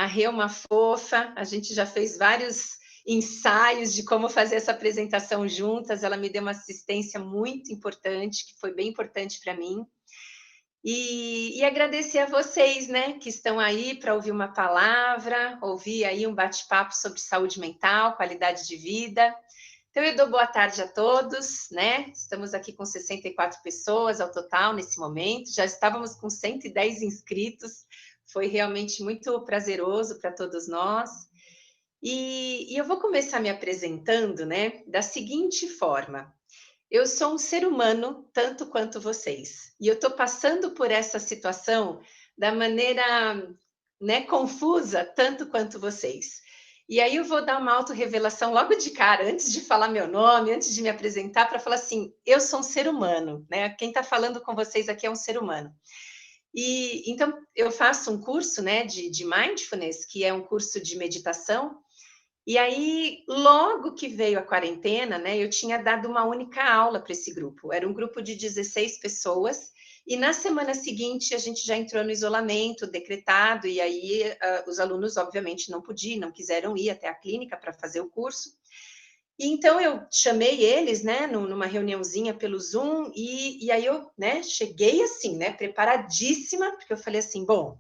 A Rê é uma fofa, a gente já fez vários ensaios de como fazer essa apresentação juntas, ela me deu uma assistência muito importante, que foi bem importante para mim. E agradecer a vocês, né, que estão aí para ouvir uma palavra, ouvir aí um bate-papo sobre saúde mental, qualidade de vida. Então, eu dou boa tarde a todos, né? Estamos aqui com 64 pessoas ao total nesse momento, já estávamos com 110 inscritos, foi realmente muito prazeroso para todos nós. E eu vou começar me apresentando, né, da seguinte forma. Eu sou um ser humano tanto quanto vocês. E eu estou passando por essa situação da maneira, né, confusa tanto quanto vocês. E aí eu vou dar uma autorrevelação logo de cara, antes de falar meu nome, antes de me apresentar, para falar assim, eu sou um ser humano, né? Quem está falando com vocês aqui é um ser humano. E então eu faço um curso, né, de mindfulness, que é um curso de meditação, e aí, logo que veio a quarentena, né, eu tinha dado uma única aula para esse grupo. Era um grupo de 16 pessoas, e na semana seguinte a gente já entrou no isolamento decretado, e aí os alunos, obviamente, não podiam, não quiseram ir até a clínica para fazer o curso. E então eu chamei eles, né, numa reuniãozinha pelo Zoom, e aí eu, né, cheguei assim, né, preparadíssima, porque eu falei assim, bom,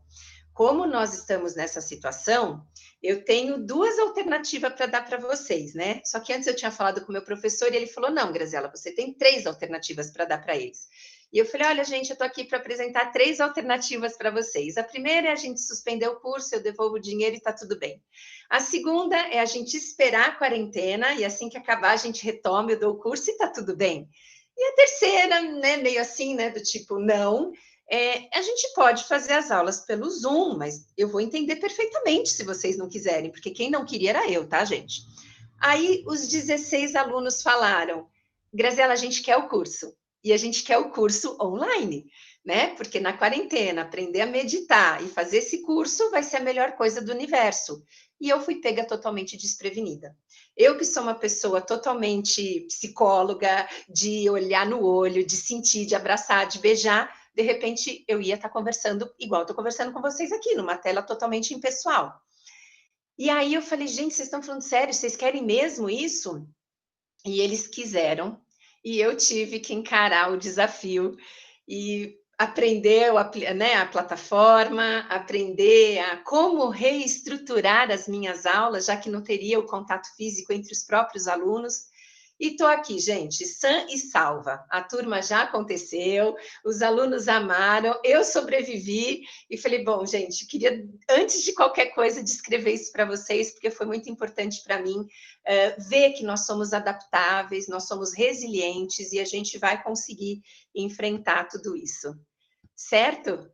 como nós estamos nessa situação, eu tenho duas alternativas para dar para vocês, né? Só que antes eu tinha falado com o meu professor e ele falou: não, Graziela, você tem três alternativas para dar para eles. E eu falei: olha, gente, eu estou aqui para apresentar três alternativas para vocês. A primeira é a gente suspender o curso, eu devolvo o dinheiro e está tudo bem. A segunda é a gente esperar a quarentena e assim que acabar a gente retoma, eu dou o curso e está tudo bem. E a terceira, né, meio assim, né, do tipo, não, a gente pode fazer as aulas pelo Zoom, mas eu vou entender perfeitamente se vocês não quiserem, porque quem não queria era eu, tá, gente? Aí os 16 alunos falaram, Graziela, a gente quer o curso, e a gente quer o curso online, né? Porque na quarentena, aprender a meditar e fazer esse curso vai ser a melhor coisa do universo. E eu fui pega totalmente desprevenida. Eu que sou uma pessoa totalmente psicóloga, de olhar no olho, de sentir, de abraçar, de beijar, de repente eu ia estar conversando igual estou conversando com vocês aqui, numa tela totalmente impessoal. E aí eu falei, gente, vocês estão falando sério? Vocês querem mesmo isso? E eles quiseram, e eu tive que encarar o desafio e aprender né, a plataforma, aprender a como reestruturar as minhas aulas, já que não teria o contato físico entre os próprios alunos. E estou aqui, gente, sã e salva. A turma já aconteceu, os alunos amaram, eu sobrevivi e falei, bom, gente, queria, antes de qualquer coisa, descrever isso para vocês, porque foi muito importante para mim ver que nós somos adaptáveis, nós somos resilientes e a gente vai conseguir enfrentar tudo isso. Certo?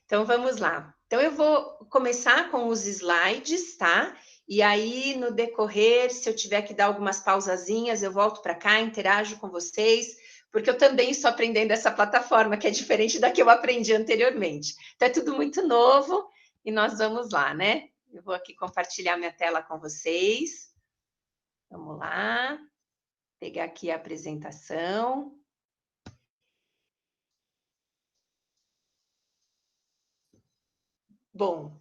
Então, vamos lá. Então, eu vou começar com os slides, tá? E aí, no decorrer, se eu tiver que dar algumas pausazinhas, eu volto para cá, interajo com vocês, porque eu também estou aprendendo essa plataforma, que é diferente da que eu aprendi anteriormente. Então, é tudo muito novo e nós vamos lá, né? Eu vou aqui compartilhar minha tela com vocês. Vamos lá. Pegar aqui a apresentação. Bom,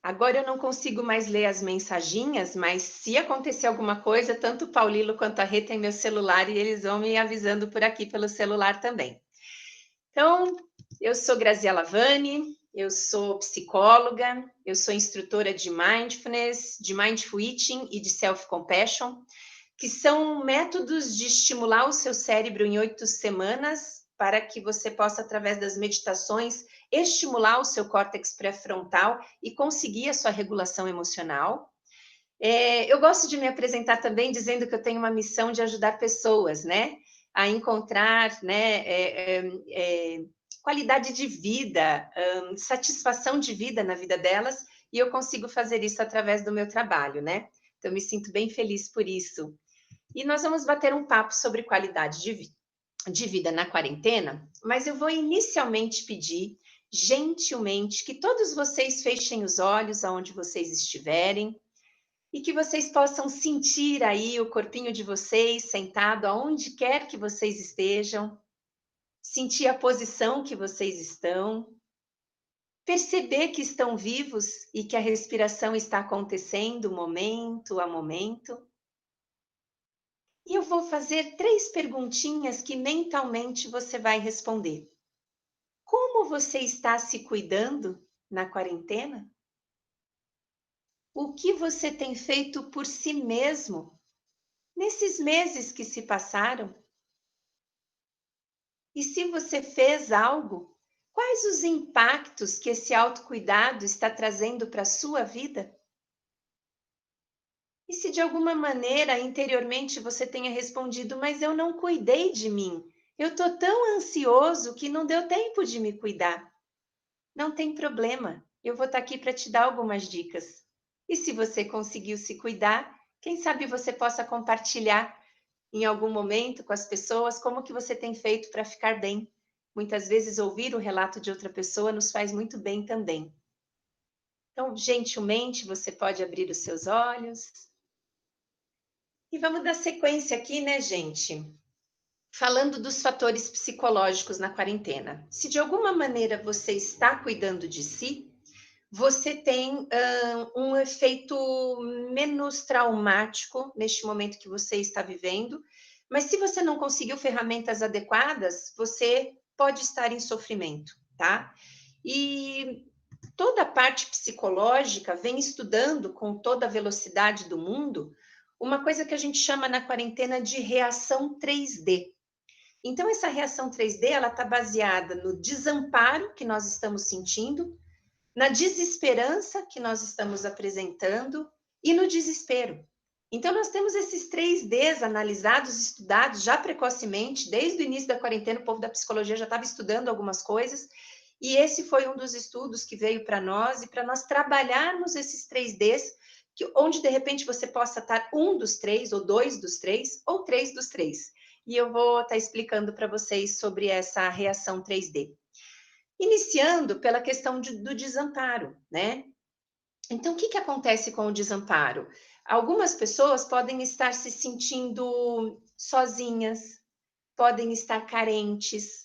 agora eu não consigo mais ler as mensaginhas, mas se acontecer alguma coisa, tanto o Paulilo quanto a Rê têm meu celular e eles vão me avisando por aqui pelo celular também. Então, eu sou Graziela Vani, eu sou psicóloga, eu sou instrutora de mindfulness, de mindful eating e de self-compassion, que são métodos de estimular o seu cérebro em 8 semanas para que você possa, através das meditações, estimular o seu córtex pré-frontal e conseguir a sua regulação emocional. Eu gosto de me apresentar também dizendo que eu tenho uma missão de ajudar pessoas, né, a encontrar, né, qualidade de vida, satisfação de vida na vida delas, e eu consigo fazer isso através do meu trabalho, né? Então, me sinto bem feliz por isso. E nós vamos bater um papo sobre qualidade de vida na quarentena, mas eu vou inicialmente pedir, gentilmente, que todos vocês fechem os olhos aonde vocês estiverem e que vocês possam sentir aí o corpinho de vocês sentado aonde quer que vocês estejam, sentir a posição que vocês estão. perceber que estão vivos e que a respiração está acontecendo momento a momento. E eu vou fazer 3 perguntinhas que mentalmente você vai responder. Como você está se cuidando na quarentena? O que você tem feito por si mesmo nesses meses que se passaram? E se você fez algo, quais os impactos que esse autocuidado está trazendo para a sua vida? E se de alguma maneira interiormente você tenha respondido, mas eu não cuidei de mim, eu estou tão ansioso que não deu tempo de me cuidar. Não tem problema, eu vou estar aqui para te dar algumas dicas. E se você conseguiu se cuidar, quem sabe você possa compartilhar em algum momento com as pessoas como que você tem feito para ficar bem. Muitas vezes ouvir o relato de outra pessoa nos faz muito bem também. Então, gentilmente, você pode abrir os seus olhos. E vamos dar sequência aqui, né, gente? Falando dos fatores psicológicos na quarentena. Se de alguma maneira você está cuidando de si, você tem um efeito menos traumático neste momento que você está vivendo, mas se você não conseguiu ferramentas adequadas, você pode estar em sofrimento, tá? E toda a parte psicológica vem estudando com toda a velocidade do mundo uma coisa que a gente chama na quarentena de reação 3D. Então, essa reação 3D, ela está baseada no desamparo que nós estamos sentindo, na desesperança que nós estamos apresentando e no desespero. Então, nós temos esses 3Ds analisados, estudados já precocemente, desde o início da quarentena, o povo da psicologia já estava estudando algumas coisas, e esse foi um dos estudos que veio para nós, e para nós trabalharmos esses 3Ds, onde de repente você possa estar um dos 3, ou 2 dos 3, ou 3 dos 3. E eu vou estar explicando para vocês sobre essa reação 3D. Iniciando pela questão do desamparo, né? Então, o que acontece com o desamparo? Algumas pessoas podem estar se sentindo sozinhas, podem estar carentes.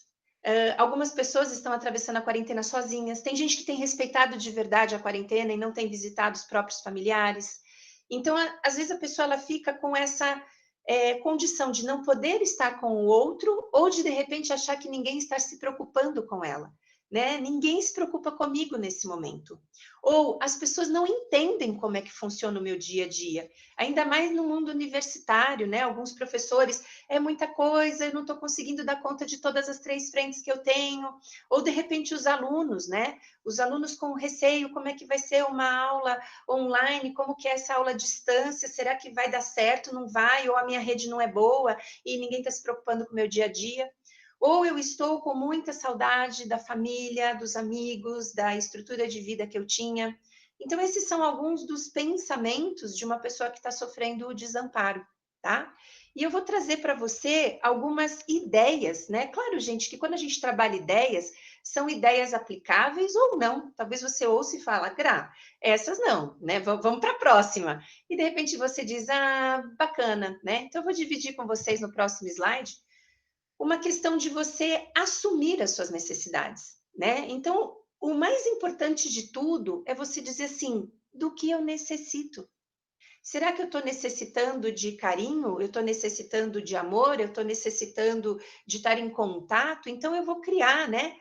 Algumas pessoas estão atravessando a quarentena sozinhas. Tem gente que tem respeitado de verdade a quarentena e não tem visitado os próprios familiares. Então, às vezes a pessoa ela fica com essa condição de não poder estar com o outro ou de repente achar que ninguém está se preocupando com ela. Né? Ninguém se preocupa comigo nesse momento. Ou as pessoas não entendem como é que funciona o meu dia a dia. Ainda mais no mundo universitário, né? Alguns professores, é muita coisa, eu não estou conseguindo dar conta de todas as 3 frentes que eu tenho. Ou, de repente, os alunos, né? Os alunos com receio, como é que vai ser uma aula online, como que é essa aula à distância, será que vai dar certo, não vai? Ou a minha rede não é boa e ninguém está se preocupando com o meu dia a dia. Ou eu estou com muita saudade da família, dos amigos, da estrutura de vida que eu tinha. Então, esses são alguns dos pensamentos de uma pessoa que está sofrendo o desamparo, tá? E eu vou trazer para você algumas ideias, né? Claro, gente, que quando a gente trabalha ideias, são ideias aplicáveis ou não. Talvez você ouça e fala, Gra, essas não, né? Vamos para a próxima. E de repente você diz, ah, bacana, né? Então eu vou dividir com vocês no próximo slide uma questão de você assumir as suas necessidades, né? Então, o mais importante de tudo é você dizer assim, do que eu necessito? Será que eu estou necessitando de carinho? Eu estou necessitando de amor? Eu estou necessitando de estar em contato? Então, eu vou criar, né?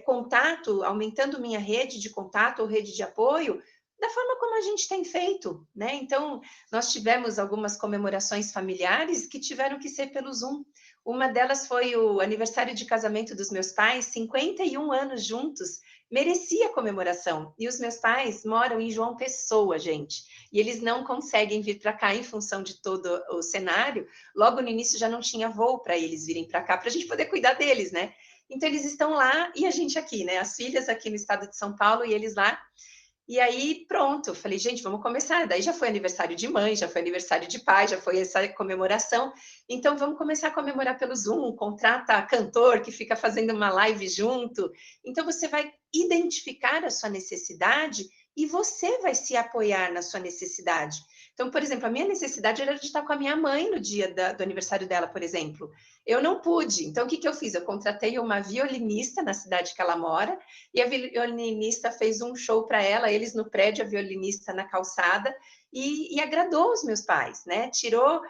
Contato, aumentando minha rede de contato ou rede de apoio, da forma como a gente tem feito, né? Então, nós tivemos algumas comemorações familiares que tiveram que ser pelo Zoom. Uma delas foi o aniversário de casamento dos meus pais, 51 anos juntos, merecia comemoração. E os meus pais moram em João Pessoa, gente, e eles não conseguem vir para cá em função de todo o cenário. Logo no início já não tinha voo para eles virem para cá, para a gente poder cuidar deles, né? Então eles estão lá e a gente aqui, né? As filhas aqui no estado de São Paulo e eles lá. E aí, pronto, falei, gente, vamos começar. Daí já foi aniversário de mãe, já foi aniversário de pai, já foi essa comemoração. Então, vamos começar a comemorar pelo Zoom, contrata cantor que fica fazendo uma live junto. Então, você vai identificar a sua necessidade e você vai se apoiar na sua necessidade. Então, por exemplo, a minha necessidade era de estar com a minha mãe no dia do aniversário dela, por exemplo. Eu não pude. Então, o que eu fiz? Eu contratei uma violinista na cidade que ela mora, e a violinista fez um show para ela, eles no prédio, a violinista na calçada, e agradou os meus pais, né? Tirou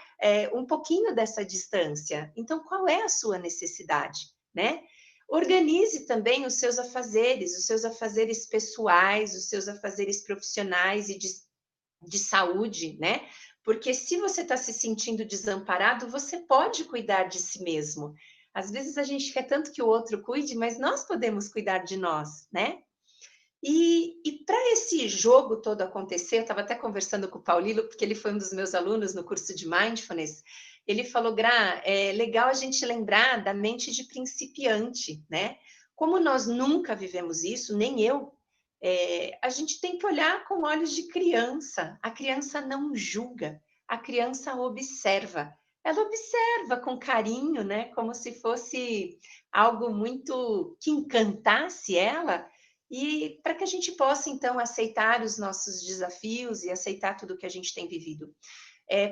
um pouquinho dessa distância. Então, qual é a sua necessidade, né? Organize também os seus afazeres pessoais, os seus afazeres profissionais e de saúde, né? Porque se você está se sentindo desamparado, você pode cuidar de si mesmo. Às vezes a gente quer tanto que o outro cuide, mas nós podemos cuidar de nós, né? E para esse jogo todo acontecer, eu estava até conversando com o Paulino, porque ele foi um dos meus alunos no curso de Mindfulness. Ele falou, Gra, é legal a gente lembrar da mente de principiante, né? Como nós nunca vivemos isso, nem eu, a gente tem que olhar com olhos de criança. A criança não julga, a criança observa. Ela observa com carinho, né? Como se fosse algo muito que encantasse ela, e para que a gente possa, então, aceitar os nossos desafios e aceitar tudo que a gente tem vivido.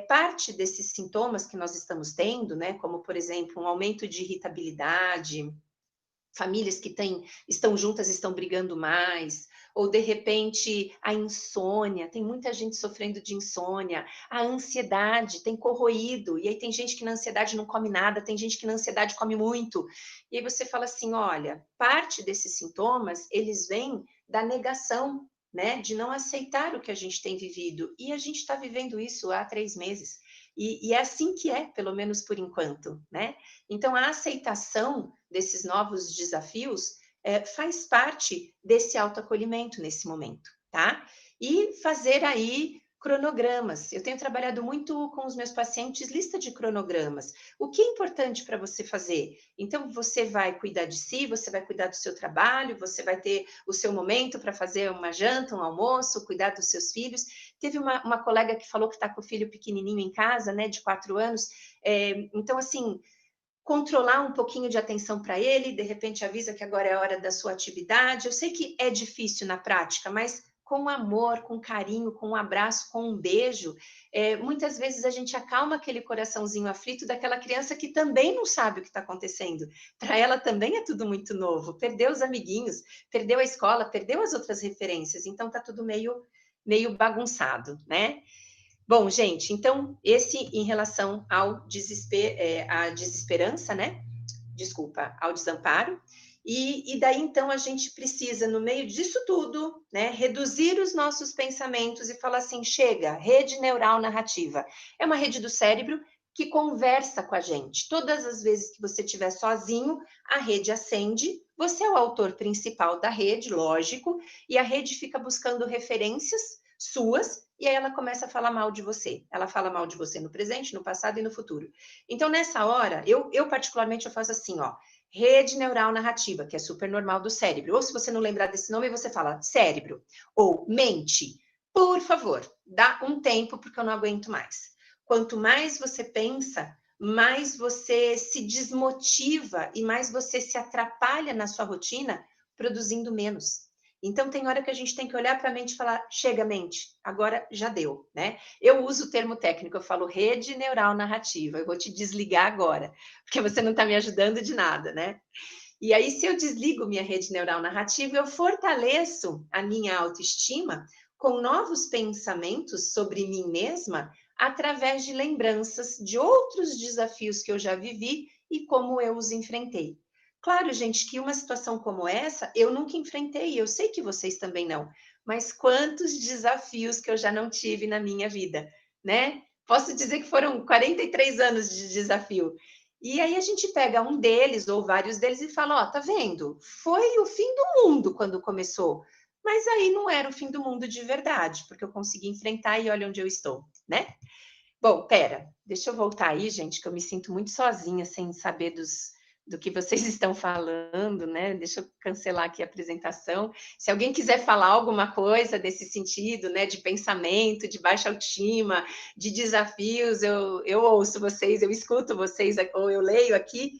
Parte desses sintomas que nós estamos tendo, né, como, por exemplo, um aumento de irritabilidade, famílias que estão juntas estão brigando mais, ou de repente a insônia, tem muita gente sofrendo de insônia, a ansiedade tem corroído, e aí tem gente que na ansiedade não come nada, tem gente que na ansiedade come muito, e aí você fala assim, olha, parte desses sintomas, eles vêm da negação, né, de não aceitar o que a gente tem vivido, e a gente está vivendo isso há 3 meses, e é assim que é, pelo menos por enquanto, né? Então, a aceitação desses novos desafios faz parte desse autoacolhimento nesse momento, tá? E fazer aí cronogramas. Eu tenho trabalhado muito com os meus pacientes, lista de cronogramas. O que é importante para você fazer? Então, você vai cuidar de si, você vai cuidar do seu trabalho, você vai ter o seu momento para fazer uma janta, um almoço, cuidar dos seus filhos. Teve uma colega que falou que está com o filho pequenininho em casa, né, de 4 anos. Então, assim, controlar um pouquinho de atenção para ele, de repente avisa que agora é a hora da sua atividade. Eu sei que é difícil na prática, mas com amor, com carinho, com um abraço, com um beijo, muitas vezes a gente acalma aquele coraçãozinho aflito daquela criança que também não sabe o que está acontecendo. Para ela também é tudo muito novo. Perdeu os amiguinhos, perdeu a escola, perdeu as outras referências. Então está tudo meio bagunçado, né? Bom, gente, então, esse em relação ao desespero, à desesperança, né? Desculpa, ao desamparo. E daí, então, a gente precisa, no meio disso tudo, né, reduzir os nossos pensamentos e falar assim, chega, rede neural narrativa. É uma rede do cérebro que conversa com a gente. Todas as vezes que você estiver sozinho, a rede acende, você é o autor principal da rede, lógico, e a rede fica buscando referências suas, e aí ela começa a falar mal de você. Ela fala mal de você no presente, no passado e no futuro. Então, nessa hora, eu particularmente, eu faço assim, ó, rede neural narrativa, que é super normal do cérebro. Ou se você não lembrar desse nome, você fala cérebro, ou mente. Por favor, dá um tempo, porque eu não aguento mais. Quanto mais você pensa, mais você se desmotiva e mais você se atrapalha na sua rotina, produzindo menos. Então, tem hora que a gente tem que olhar para a mente e falar, chega, mente, agora já deu, né? Eu uso o termo técnico, eu falo rede neural narrativa, eu vou te desligar agora, porque você não está me ajudando de nada, né? E aí, se eu desligo minha rede neural narrativa, eu fortaleço a minha autoestima com novos pensamentos sobre mim mesma, através de lembranças de outros desafios que eu já vivi e como eu os enfrentei. Claro, gente, que uma situação como essa eu nunca enfrentei, eu sei que vocês também não, mas quantos desafios que eu já não tive na minha vida, né? Posso dizer que foram 43 anos de desafio. E aí a gente pega um deles ou vários deles e fala, ó, tá vendo? Foi o fim do mundo quando começou, mas aí não era o fim do mundo de verdade, porque eu consegui enfrentar e olha onde eu estou, né? Bom, pera, deixa eu voltar aí, gente, que eu me sinto muito sozinha sem saber do que vocês estão falando, né? Deixa eu cancelar aqui a apresentação. Se alguém quiser falar alguma coisa desse sentido, né, de pensamento, de baixa autoestima, de desafios, eu ouço vocês, eu escuto vocês, ou eu leio aqui.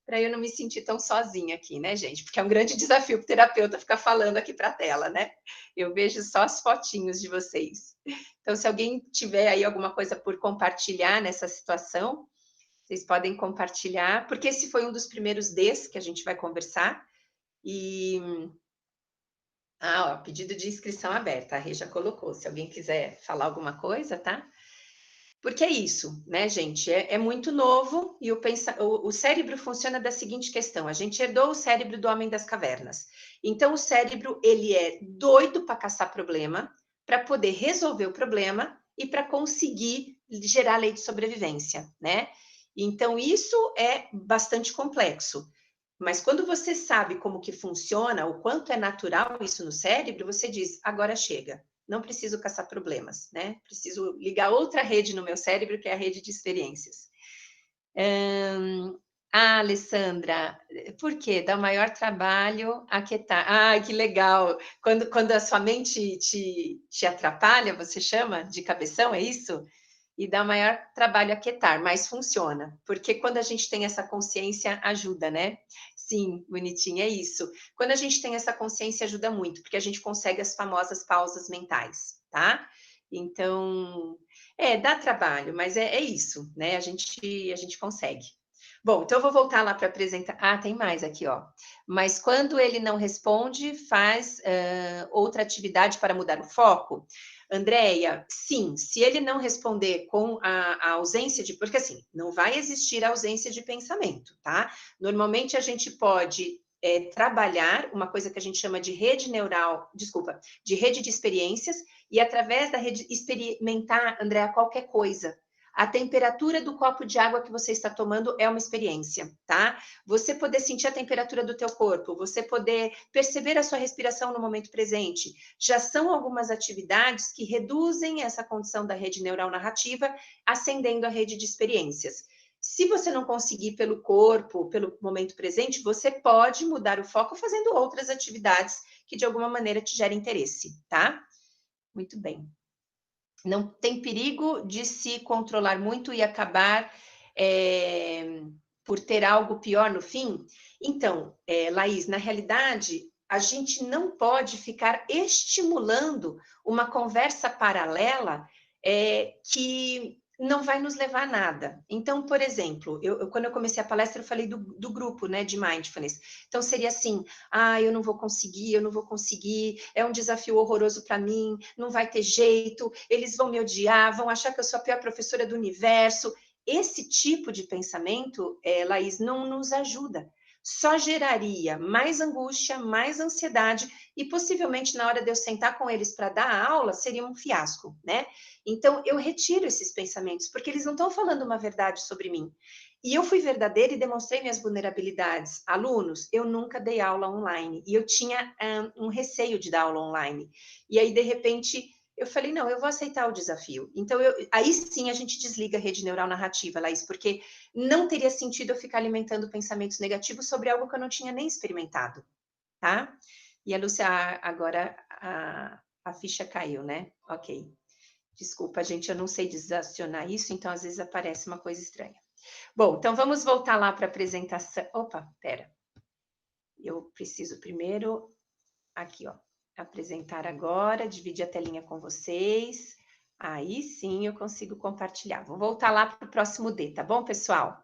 para eu não me sentir tão sozinha aqui, né, gente? Porque é um grande desafio para o terapeuta ficar falando aqui para a tela, né? Eu vejo só as fotinhos de vocês. Então, se alguém tiver aí alguma coisa por compartilhar nessa situação, vocês podem compartilhar, porque esse foi um dos primeiros Ds que a gente vai conversar. E ó, pedido de inscrição aberta, a Rê já colocou. Se alguém quiser falar alguma coisa, tá? Porque é isso, né, gente? É muito novo e o cérebro funciona da seguinte questão: a gente herdou o cérebro do homem das cavernas. Então, o cérebro ele é doido para caçar problema, para poder resolver o problema e para conseguir gerar lei de sobrevivência, né? Então, isso é bastante complexo. Mas quando você sabe como que funciona, o quanto é natural isso no cérebro, você diz, agora chega. Não preciso caçar problemas, né? Preciso ligar outra rede no meu cérebro, que é a rede de experiências. Alessandra, por quê? Dá maior trabalho aquietar. Ah, que legal! Quando a sua mente te atrapalha, você chama de cabeção, é isso? E dá maior trabalho aquietar, mas funciona. Porque quando a gente tem essa consciência, ajuda, né? Sim, bonitinho, é isso. Quando a gente tem essa consciência, ajuda muito, porque a gente consegue as famosas pausas mentais, tá? Então, dá trabalho, mas é isso, né? A gente consegue. Bom, então eu vou voltar lá para apresentar. Ah, tem mais aqui, ó. Mas quando ele não responde, faz outra atividade para mudar o foco? Andréia, sim, se ele não responder com a ausência de. Porque assim, não vai existir ausência de pensamento, tá? Normalmente a gente pode trabalhar uma coisa que a gente chama de rede neural, desculpa, de rede de experiências, e através da rede experimentar, Andréa, qualquer coisa. A temperatura do copo de água que você está tomando é uma experiência, tá? Você poder sentir a temperatura do teu corpo, você poder perceber a sua respiração no momento presente, já são algumas atividades que reduzem essa condição da rede neural narrativa, acendendo a rede de experiências. Se você não conseguir pelo corpo, pelo momento presente, você pode mudar o foco fazendo outras atividades que de alguma maneira te gerem interesse, tá? Muito bem. Não tem perigo de se controlar muito e acabar por ter algo pior no fim? Então, Laís, na realidade, a gente não pode ficar estimulando uma conversa paralela que não vai nos levar a nada. Então, por exemplo, quando eu comecei a palestra, eu falei do grupo, né, de Mindfulness. Então, seria assim, eu não vou conseguir, é um desafio horroroso para mim, não vai ter jeito, eles vão me odiar, vão achar que eu sou a pior professora do universo. Esse tipo de pensamento, Laís, não nos ajuda. Só geraria mais angústia, mais ansiedade e possivelmente na hora de eu sentar com eles para dar aula seria um fiasco, né? Então eu retiro esses pensamentos porque eles não estão falando uma verdade sobre mim. E eu fui verdadeira e demonstrei minhas vulnerabilidades. Alunos, eu nunca dei aula online e eu tinha um receio de dar aula online. E aí de repente eu falei, não, eu vou aceitar o desafio. Então, aí sim a gente desliga a rede neural narrativa, Laís, porque não teria sentido eu ficar alimentando pensamentos negativos sobre algo que eu não tinha nem experimentado, tá? E a Lúcia, agora a ficha caiu, né? Ok. Desculpa, gente, eu não sei desacionar isso, então às vezes aparece uma coisa estranha. Bom, então vamos voltar lá para a apresentação. Opa, pera. Eu preciso primeiro, aqui, ó, apresentar agora, dividir a telinha com vocês. Aí sim eu consigo compartilhar. Vou voltar lá para o próximo D, tá bom, pessoal?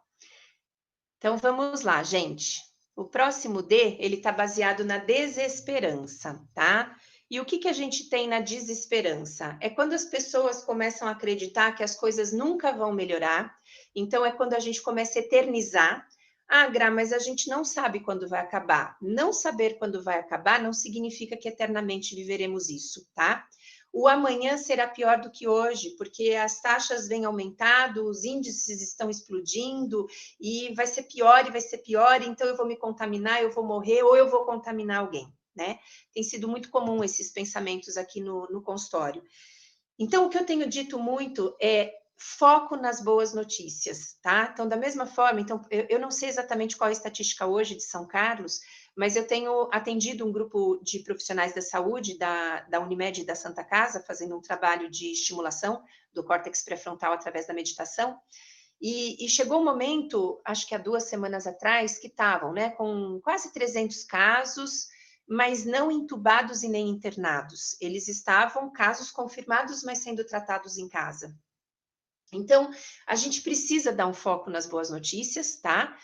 Então vamos lá, gente. O próximo D, ele está baseado na desesperança, tá? E o que a gente tem na desesperança? É quando as pessoas começam a acreditar que as coisas nunca vão melhorar. Então é quando a gente começa a eternizar. Ah, Gra, mas a gente não sabe quando vai acabar. Não saber quando vai acabar não significa que eternamente viveremos isso, tá? O amanhã será pior do que hoje, porque as taxas vêm aumentando, os índices estão explodindo, e vai ser pior, então eu vou me contaminar, eu vou morrer, ou eu vou contaminar alguém, né? Tem sido muito comum esses pensamentos aqui no consultório. Então, o que eu tenho dito muito é foco nas boas notícias, tá? Então, da mesma forma, então, eu não sei exatamente qual é a estatística hoje de São Carlos, mas eu tenho atendido um grupo de profissionais da saúde da Unimed e da Santa Casa, fazendo um trabalho de estimulação do córtex pré-frontal através da meditação, E chegou um momento, acho que há 2 semanas atrás, que estavam, né, com quase 300 casos, mas não entubados e nem internados. Eles estavam casos confirmados, mas sendo tratados em casa. Então, a gente precisa dar um foco nas boas notícias, tá?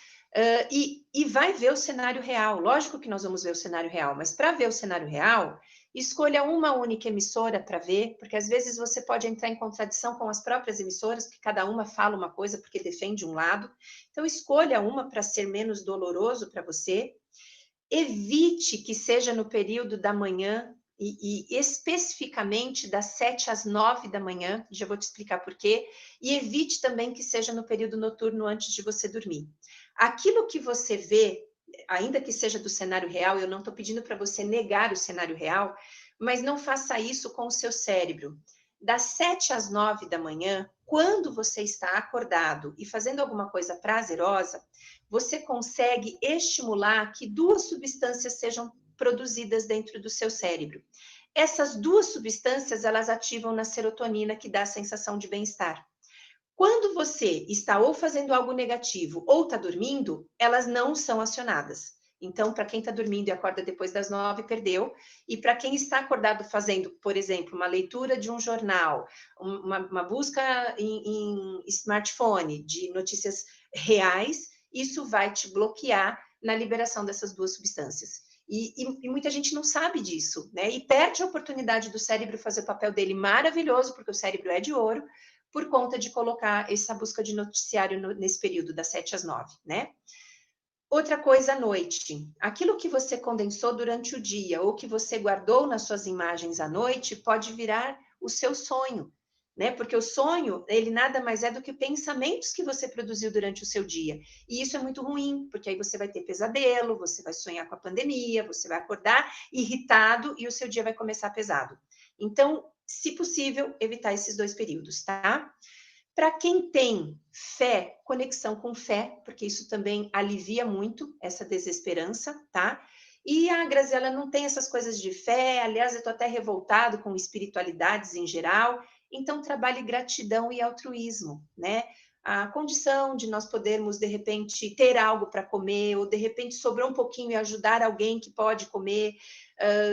E vai ver o cenário real. Lógico que nós vamos ver o cenário real, mas para ver o cenário real, escolha uma única emissora para ver, porque às vezes você pode entrar em contradição com as próprias emissoras, porque cada uma fala uma coisa porque defende um lado. Então, escolha uma para ser menos doloroso para você. Evite que seja no período da manhã e especificamente das 7 às 9 da manhã, já vou te explicar por quê, e evite também que seja no período noturno antes de você dormir. Aquilo que você vê, ainda que seja do cenário real, eu não estou pedindo para você negar o cenário real, mas não faça isso com o seu cérebro. Das 7 às 9 da manhã, quando você está acordado e fazendo alguma coisa prazerosa, você consegue estimular que 2 substâncias sejam produzidas dentro do seu cérebro. Essas 2 substâncias, elas ativam na serotonina, que dá a sensação de bem-estar. Quando você está ou fazendo algo negativo ou está dormindo, elas não são acionadas. Então, para quem está dormindo e acorda depois das 9, perdeu. E para quem está acordado fazendo, por exemplo, uma leitura de um jornal, uma busca em smartphone de notícias reais, isso vai te bloquear na liberação dessas 2 substâncias. E muita gente não sabe disso, né? E perde a oportunidade do cérebro fazer o papel dele maravilhoso, porque o cérebro é de ouro, por conta de colocar essa busca de noticiário nesse período, das 7 às 9, né? Outra coisa à noite. Aquilo que você condensou durante o dia ou que você guardou nas suas imagens à noite pode virar o seu sonho, né? Porque o sonho, ele nada mais é do que pensamentos que você produziu durante o seu dia. E isso é muito ruim, porque aí você vai ter pesadelo, você vai sonhar com a pandemia, você vai acordar irritado e o seu dia vai começar pesado. Então, se possível, evitar esses 2 períodos, tá? Para quem tem fé, conexão com fé, porque isso também alivia muito essa desesperança, tá? E a Graziela não tem essas coisas de fé, aliás, eu estou até revoltado com espiritualidades em geral, então trabalhe gratidão e altruísmo, né? A condição de nós podermos, de repente, ter algo para comer, ou de repente sobrou um pouquinho e ajudar alguém que pode comer,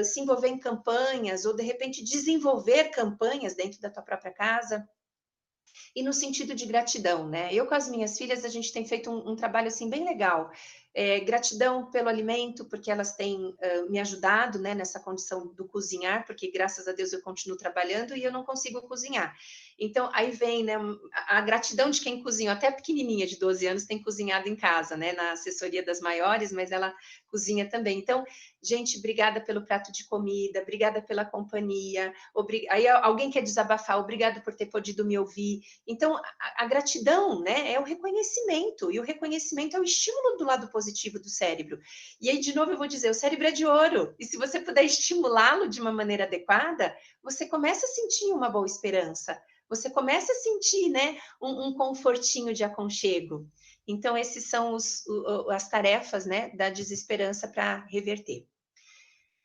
se envolver em campanhas, ou de repente desenvolver campanhas dentro da tua própria casa, e no sentido de gratidão, né? Eu com as minhas filhas, a gente tem feito um trabalho assim bem legal. Gratidão pelo alimento, porque elas têm me ajudado, né, nessa condição do cozinhar, porque graças a Deus eu continuo trabalhando e eu não consigo cozinhar. Então, aí vem, né, a gratidão de quem cozinha, até a pequenininha de 12 anos tem cozinhado em casa, né, na assessoria das maiores, mas ela cozinha também. Então, gente, obrigada pelo prato de comida, obrigada pela companhia, aí alguém quer desabafar, obrigado por ter podido me ouvir. Então, a gratidão, né, é o reconhecimento, e o reconhecimento é o estímulo do lado positivo do cérebro. E aí, de novo, eu vou dizer, o cérebro é de ouro, e se você puder estimulá-lo de uma maneira adequada, você começa a sentir uma boa esperança, você começa a sentir, né, um confortinho de aconchego. Então, esses são as tarefas, né, da desesperança para reverter.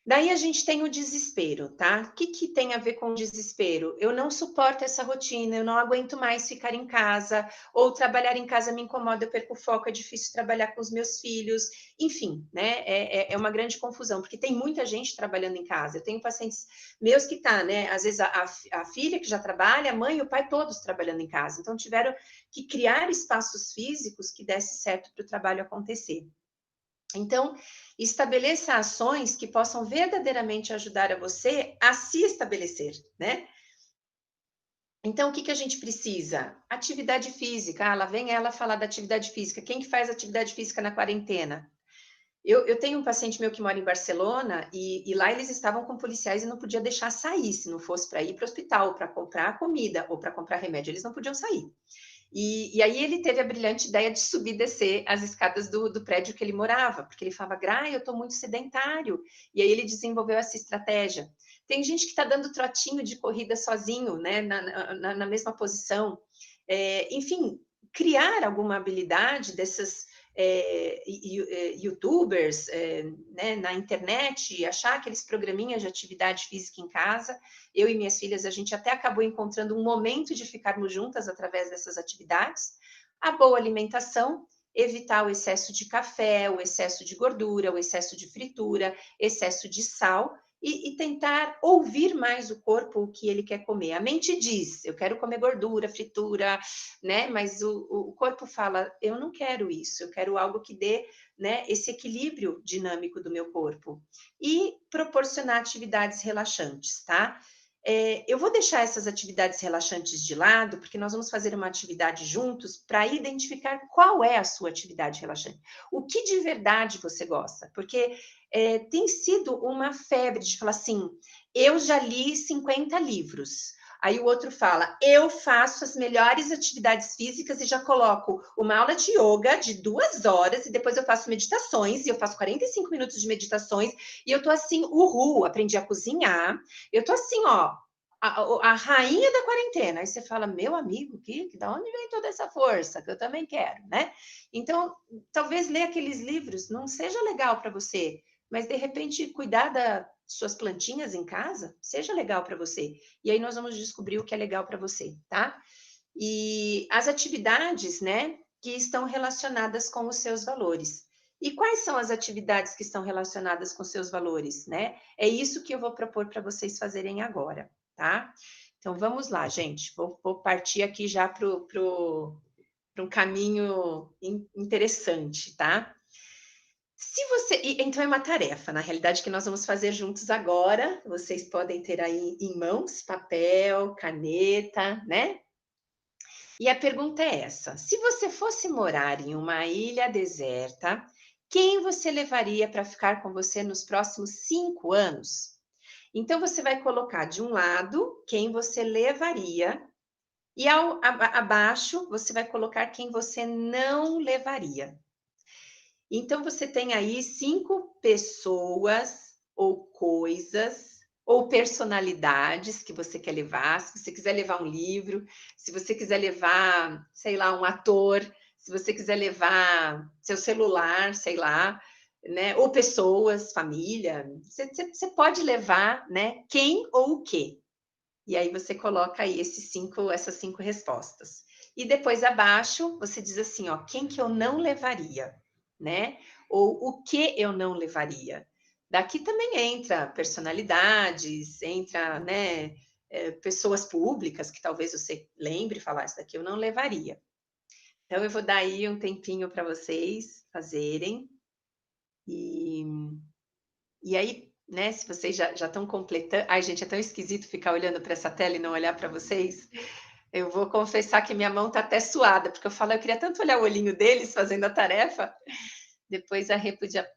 Daí a gente tem o desespero, tá? O que, que tem a ver com o desespero? Eu não suporto essa rotina, eu não aguento mais ficar em casa, ou trabalhar em casa me incomoda, eu perco o foco, é difícil trabalhar com os meus filhos, enfim, né? É uma grande confusão, porque tem muita gente trabalhando em casa. Eu tenho pacientes meus que tá, né? Às vezes a filha que já trabalha, a mãe e o pai todos trabalhando em casa, então tiveram que criar espaços físicos que desse certo para o trabalho acontecer. Então, estabeleça ações que possam verdadeiramente ajudar a você a se estabelecer, né? Então, o que, que a gente precisa? Atividade física. Ah, lá vem ela falar da atividade física. Quem que faz atividade física na quarentena? Eu tenho um paciente meu que mora em Barcelona e lá eles estavam com policiais e não podia deixar sair, se não fosse para ir para o hospital, para comprar comida ou para comprar remédio, eles não podiam sair. E aí ele teve a brilhante ideia de subir e descer as escadas do prédio que ele morava, porque ele falava, Gra, eu estou muito sedentário. E aí ele desenvolveu essa estratégia. Tem gente que está dando trotinho de corrida sozinho, né, na mesma posição. Enfim, criar alguma habilidade dessas youtubers, né, na internet, achar aqueles programinhas de atividade física em casa. Eu e minhas filhas, a gente até acabou encontrando um momento de ficarmos juntas através dessas atividades, A boa alimentação, evitar o excesso de café, o excesso de gordura, o excesso de fritura, excesso de sal e tentar ouvir mais o corpo, o que ele quer comer. A mente diz, eu quero comer gordura, fritura, né? Mas o corpo fala, eu não quero isso, eu quero algo que dê, né, esse equilíbrio dinâmico do meu corpo. E proporcionar atividades relaxantes, tá? Eu vou deixar essas atividades relaxantes de lado, porque nós vamos fazer uma atividade juntos para identificar qual é a sua atividade relaxante. O que de verdade você gosta? Porque tem sido uma febre de falar assim: eu já li 50 livros. Aí o outro fala, eu faço as melhores atividades físicas e já coloco uma aula de yoga de 2 horas e depois eu faço meditações e eu faço 45 minutos de meditações e eu tô assim, uhul, aprendi a cozinhar, eu tô assim, ó, a rainha da quarentena. Aí você fala, meu amigo, da onde vem toda essa força? Que eu também quero, né? Então, talvez ler aqueles livros não seja legal para você, mas de repente cuidar das suas plantinhas em casa seja legal para você. E aí nós vamos descobrir o que é legal para você, tá? E as atividades, né, que estão relacionadas com os seus valores. E quais são as atividades que estão relacionadas com seus valores, né? É isso que eu vou propor para vocês fazerem agora, tá? Então vamos lá, gente. Vou partir aqui já para um caminho interessante, tá? Se você. Então é uma tarefa, na realidade, que nós vamos fazer juntos agora. Vocês podem ter aí em mãos papel, caneta, né? E a pergunta é essa: se você fosse morar em uma ilha deserta, quem você levaria para ficar com você nos próximos 5 anos? Então você vai colocar de um lado quem você levaria e abaixo você vai colocar quem você não levaria. Então você tem aí 5 pessoas ou coisas ou personalidades que você quer levar. Se você quiser levar um livro, se você quiser levar, sei lá, um ator, se você quiser levar seu celular, sei lá, né? Ou pessoas, família, você pode levar, né? Quem ou o quê? E aí você coloca aí essas 5 respostas. E depois abaixo você diz assim, ó, quem que eu não levaria, né? Ou o que eu não levaria. Daqui também entra personalidades, entra, né, pessoas públicas que talvez você lembre e falar, isso daqui eu não levaria. Então eu vou dar aí um tempinho para vocês fazerem. E, e aí, né, se vocês já estão completando. Ai, gente, é tão esquisito ficar olhando para essa tela e não olhar para vocês. Eu vou confessar que minha mão tá até suada, porque eu falo, eu queria tanto olhar o olhinho deles fazendo a tarefa. Depois a Rê podia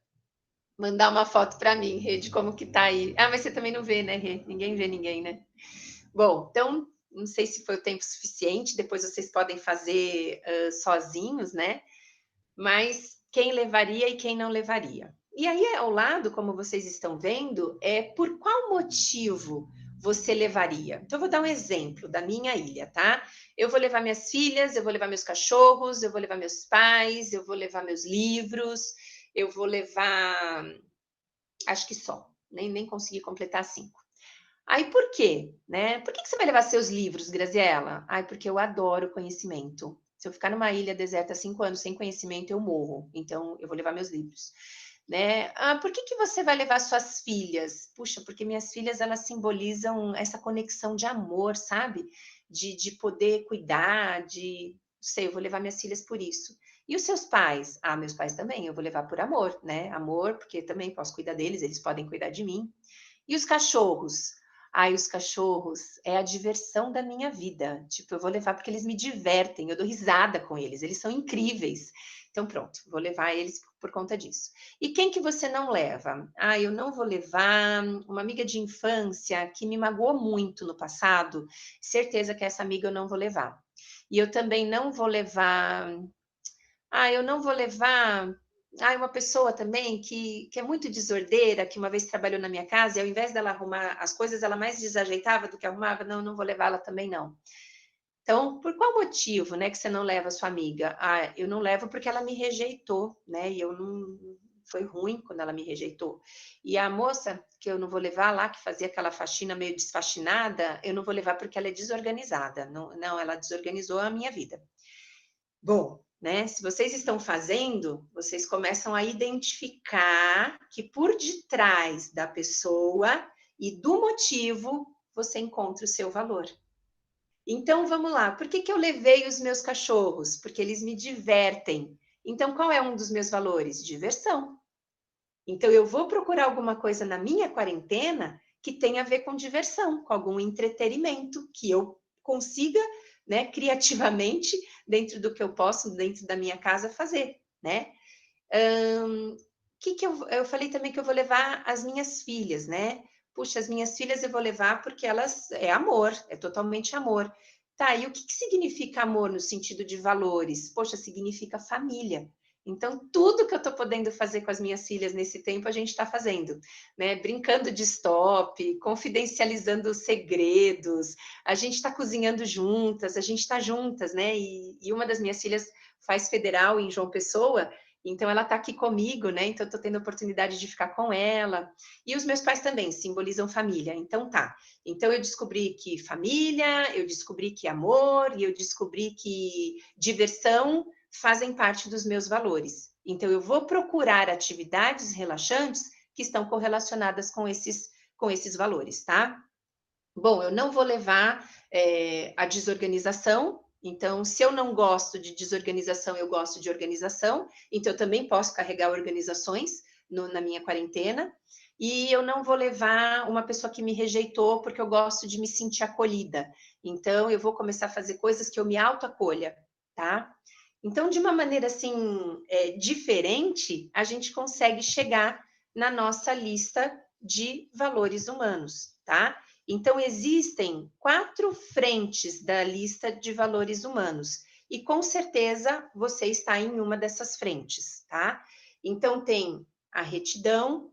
mandar uma foto para mim, Rê, de como que tá aí. Ah, mas você também não vê, né, Rê? Ninguém vê ninguém, né? Bom, então, não sei se foi o tempo suficiente, depois vocês podem fazer sozinhos, né? Mas quem levaria e quem não levaria. E aí, ao lado, como vocês estão vendo, é por qual motivo você levaria. Então, eu vou dar um exemplo da minha ilha, tá? Eu vou levar minhas filhas, eu vou levar meus cachorros, eu vou levar meus pais, eu vou levar meus livros, eu vou levar. Acho que só, nem consegui completar 5. Aí por quê? Né? Por que você vai levar seus livros, Graziella? Ai, porque eu adoro conhecimento. Se eu ficar numa ilha deserta 5 anos sem conhecimento, eu morro. Então, eu vou levar meus livros. Né? Ah, por que você vai levar suas filhas? Puxa, porque minhas filhas, elas simbolizam essa conexão de amor, sabe? De poder cuidar, de... Não sei, eu vou levar minhas filhas por isso. E os seus pais? Ah, meus pais também, eu vou levar por amor, né? Amor, porque também posso cuidar deles, eles podem cuidar de mim. E os cachorros? Ai, os cachorros é a diversão da minha vida. Tipo, eu vou levar porque eles me divertem, eu dou risada com eles, eles são incríveis. Então, pronto, vou levar eles por conta disso. E quem que você não leva? Ah, eu não vou levar uma amiga de infância que me magoou muito no passado. Certeza que essa amiga eu não vou levar. E eu também não vou levar. Ah, eu não vou levar. Ah, uma pessoa também que é muito desordeira, que uma vez trabalhou na minha casa, e ao invés dela arrumar as coisas, ela mais desajeitava do que arrumava. Não, não vou levá-la também, não. Então, por qual motivo, né, que você não leva a sua amiga? Ah, eu não levo porque ela me rejeitou, né? E eu não. Foi ruim quando ela me rejeitou. E a moça que eu não vou levar lá, que fazia aquela faxina meio desfaxinada, eu não vou levar porque ela é desorganizada. Não, não, ela desorganizou a minha vida. Bom, né? Se vocês estão fazendo, vocês começam a identificar que por detrás da pessoa e do motivo você encontra o seu valor. Então vamos lá, por que eu levei os meus cachorros? Porque eles me divertem. Então qual é um dos meus valores? Diversão. Então eu vou procurar alguma coisa na minha quarentena que tenha a ver com diversão, com algum entretenimento que eu consiga, né, criativamente, dentro do que eu posso, dentro da minha casa, fazer, né? Que eu falei também que eu vou levar as minhas filhas, né? Puxa, as minhas filhas eu vou levar porque elas é amor, é totalmente amor. Tá, e o que significa amor no sentido de valores? Poxa, significa família. Então, tudo que eu estou podendo fazer com as minhas filhas nesse tempo, a gente está fazendo, né? Brincando de stop, confidencializando segredos, a gente está cozinhando juntas, a gente está juntas, né? E uma das minhas filhas faz federal em João Pessoa, então ela está aqui comigo, né? Então eu estou tendo a oportunidade de ficar com ela. E os meus pais também simbolizam família. Então tá. Então eu descobri que família, eu descobri que amor e eu descobri que diversão fazem parte dos meus valores. Então eu vou procurar atividades relaxantes que estão correlacionadas com esses valores, tá? Bom, eu não vou levar a desorganização. Então, se eu não gosto de desorganização, eu gosto de organização. Então, eu também posso carregar organizações na minha quarentena. E eu não vou levar uma pessoa que me rejeitou, porque eu gosto de me sentir acolhida. Então, eu vou começar a fazer coisas que eu me autoacolha, tá? Então, de uma maneira assim, diferente, a gente consegue chegar na nossa lista de valores humanos, tá? Então, existem 4 frentes da lista de valores humanos. E com certeza você está em uma dessas frentes, tá? Então, tem a retidão,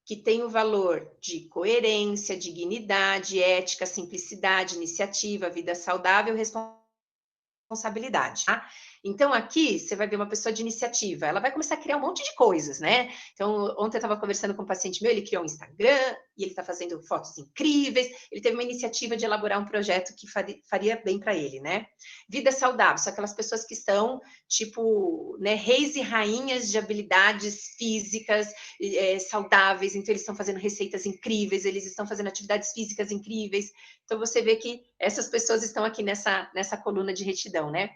que tem o valor de coerência, dignidade, ética, simplicidade, iniciativa, vida saudável, responsabilidade, tá? Então, aqui você vai ver uma pessoa de iniciativa, ela vai começar a criar um monte de coisas, né? Então, ontem eu estava conversando com um paciente meu, ele criou um Instagram e ele está fazendo fotos incríveis, ele teve uma iniciativa de elaborar um projeto que faria bem para ele, né? Vida saudável, são aquelas pessoas que estão, tipo, né, reis e rainhas de habilidades físicas saudáveis, então eles estão fazendo receitas incríveis, eles estão fazendo atividades físicas incríveis. Então, você vê que essas pessoas estão aqui nessa coluna de retidão, né?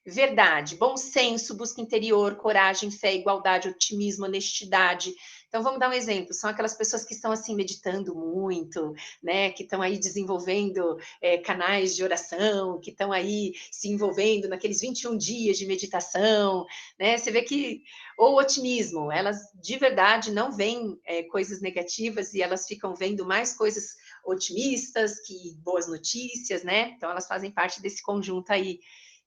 Verdade, bom senso, busca interior, coragem, fé, igualdade, otimismo, honestidade. Então, vamos dar um exemplo. São aquelas pessoas que estão, assim, meditando muito, né? Que estão aí desenvolvendo canais de oração, que estão aí se envolvendo naqueles 21 dias de meditação, né? Você vê que... Ou otimismo, elas de verdade não veem coisas negativas e elas ficam vendo mais coisas otimistas que boas notícias, né? Então, elas fazem parte desse conjunto aí.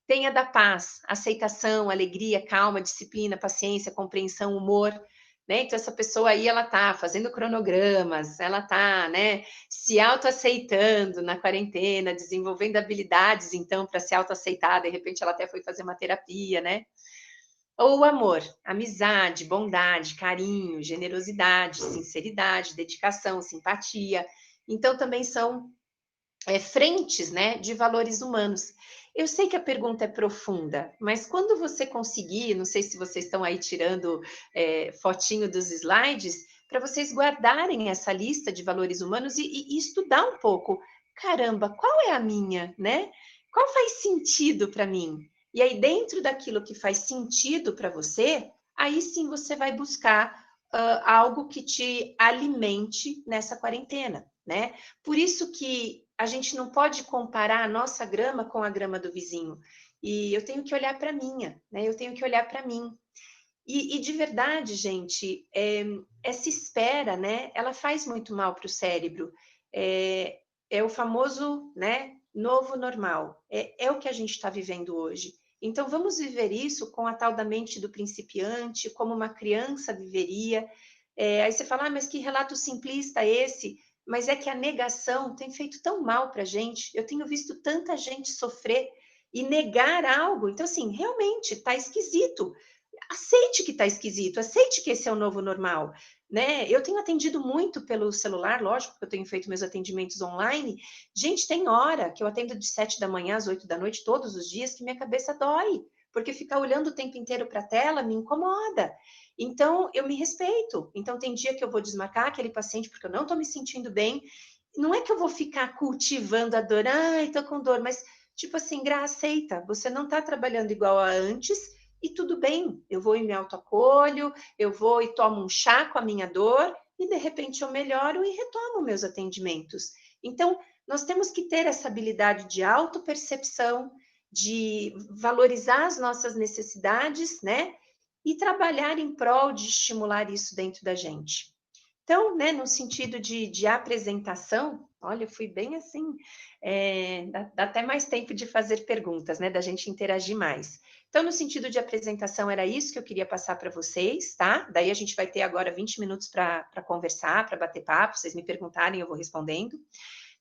Tenha da paz, aceitação, alegria, calma, disciplina, paciência, compreensão, humor, né? Então, essa pessoa aí, ela tá fazendo cronogramas, ela tá, né, se autoaceitando na quarentena, desenvolvendo habilidades, então, para se autoaceitar, de repente ela até foi fazer uma terapia, né? Ou o amor, amizade, bondade, carinho, generosidade, sinceridade, dedicação, simpatia. Então, também são frentes, né, de valores humanos. Eu sei que a pergunta é profunda, mas quando você conseguir, não sei se vocês estão aí tirando fotinho dos slides, para vocês guardarem essa lista de valores humanos e estudar um pouco. Caramba, qual é a minha, né? Qual faz sentido para mim? E aí, dentro daquilo que faz sentido para você, aí sim você vai buscar algo que te alimente nessa quarentena, né? Por isso que a gente não pode comparar a nossa grama com a grama do vizinho. E eu tenho que olhar para a minha, né? Eu tenho que olhar para mim. E de verdade, gente, essa espera, né? Ela faz muito mal para o cérebro. É o famoso, né? Novo normal. É o que a gente está vivendo hoje. Então, vamos viver isso com a tal da mente do principiante, como uma criança viveria. Aí você fala, mas que relato simplista esse? Mas é que a negação tem feito tão mal para a gente. Eu tenho visto tanta gente sofrer e negar algo. Então, assim, realmente está esquisito. Aceite que está esquisito, aceite que esse é o novo normal, né? Eu tenho atendido muito pelo celular, lógico, porque eu tenho feito meus atendimentos online. Gente, tem hora que eu atendo de 7 da manhã às 8 da noite, todos os dias, que minha cabeça dói, porque ficar olhando o tempo inteiro para a tela me incomoda. Então, eu me respeito. Então, tem dia que eu vou desmarcar aquele paciente porque eu não estou me sentindo bem. Não é que eu vou ficar cultivando a dor, ai, tô com dor, mas tipo assim, Gra, aceita, você não está trabalhando igual a antes e tudo bem, eu vou e me autoacolho, eu vou e tomo um chá com a minha dor e de repente eu melhoro e retomo meus atendimentos. Então, nós temos que ter essa habilidade de autopercepção, de valorizar as nossas necessidades, né? E trabalhar em prol de estimular isso dentro da gente. Então, né, no sentido de apresentação, olha, eu fui bem assim, dá até mais tempo de fazer perguntas, né, da gente interagir mais. Então, no sentido de apresentação, era isso que eu queria passar para vocês, tá? Daí a gente vai ter agora 20 minutos para conversar, para bater papo, vocês me perguntarem, eu vou respondendo.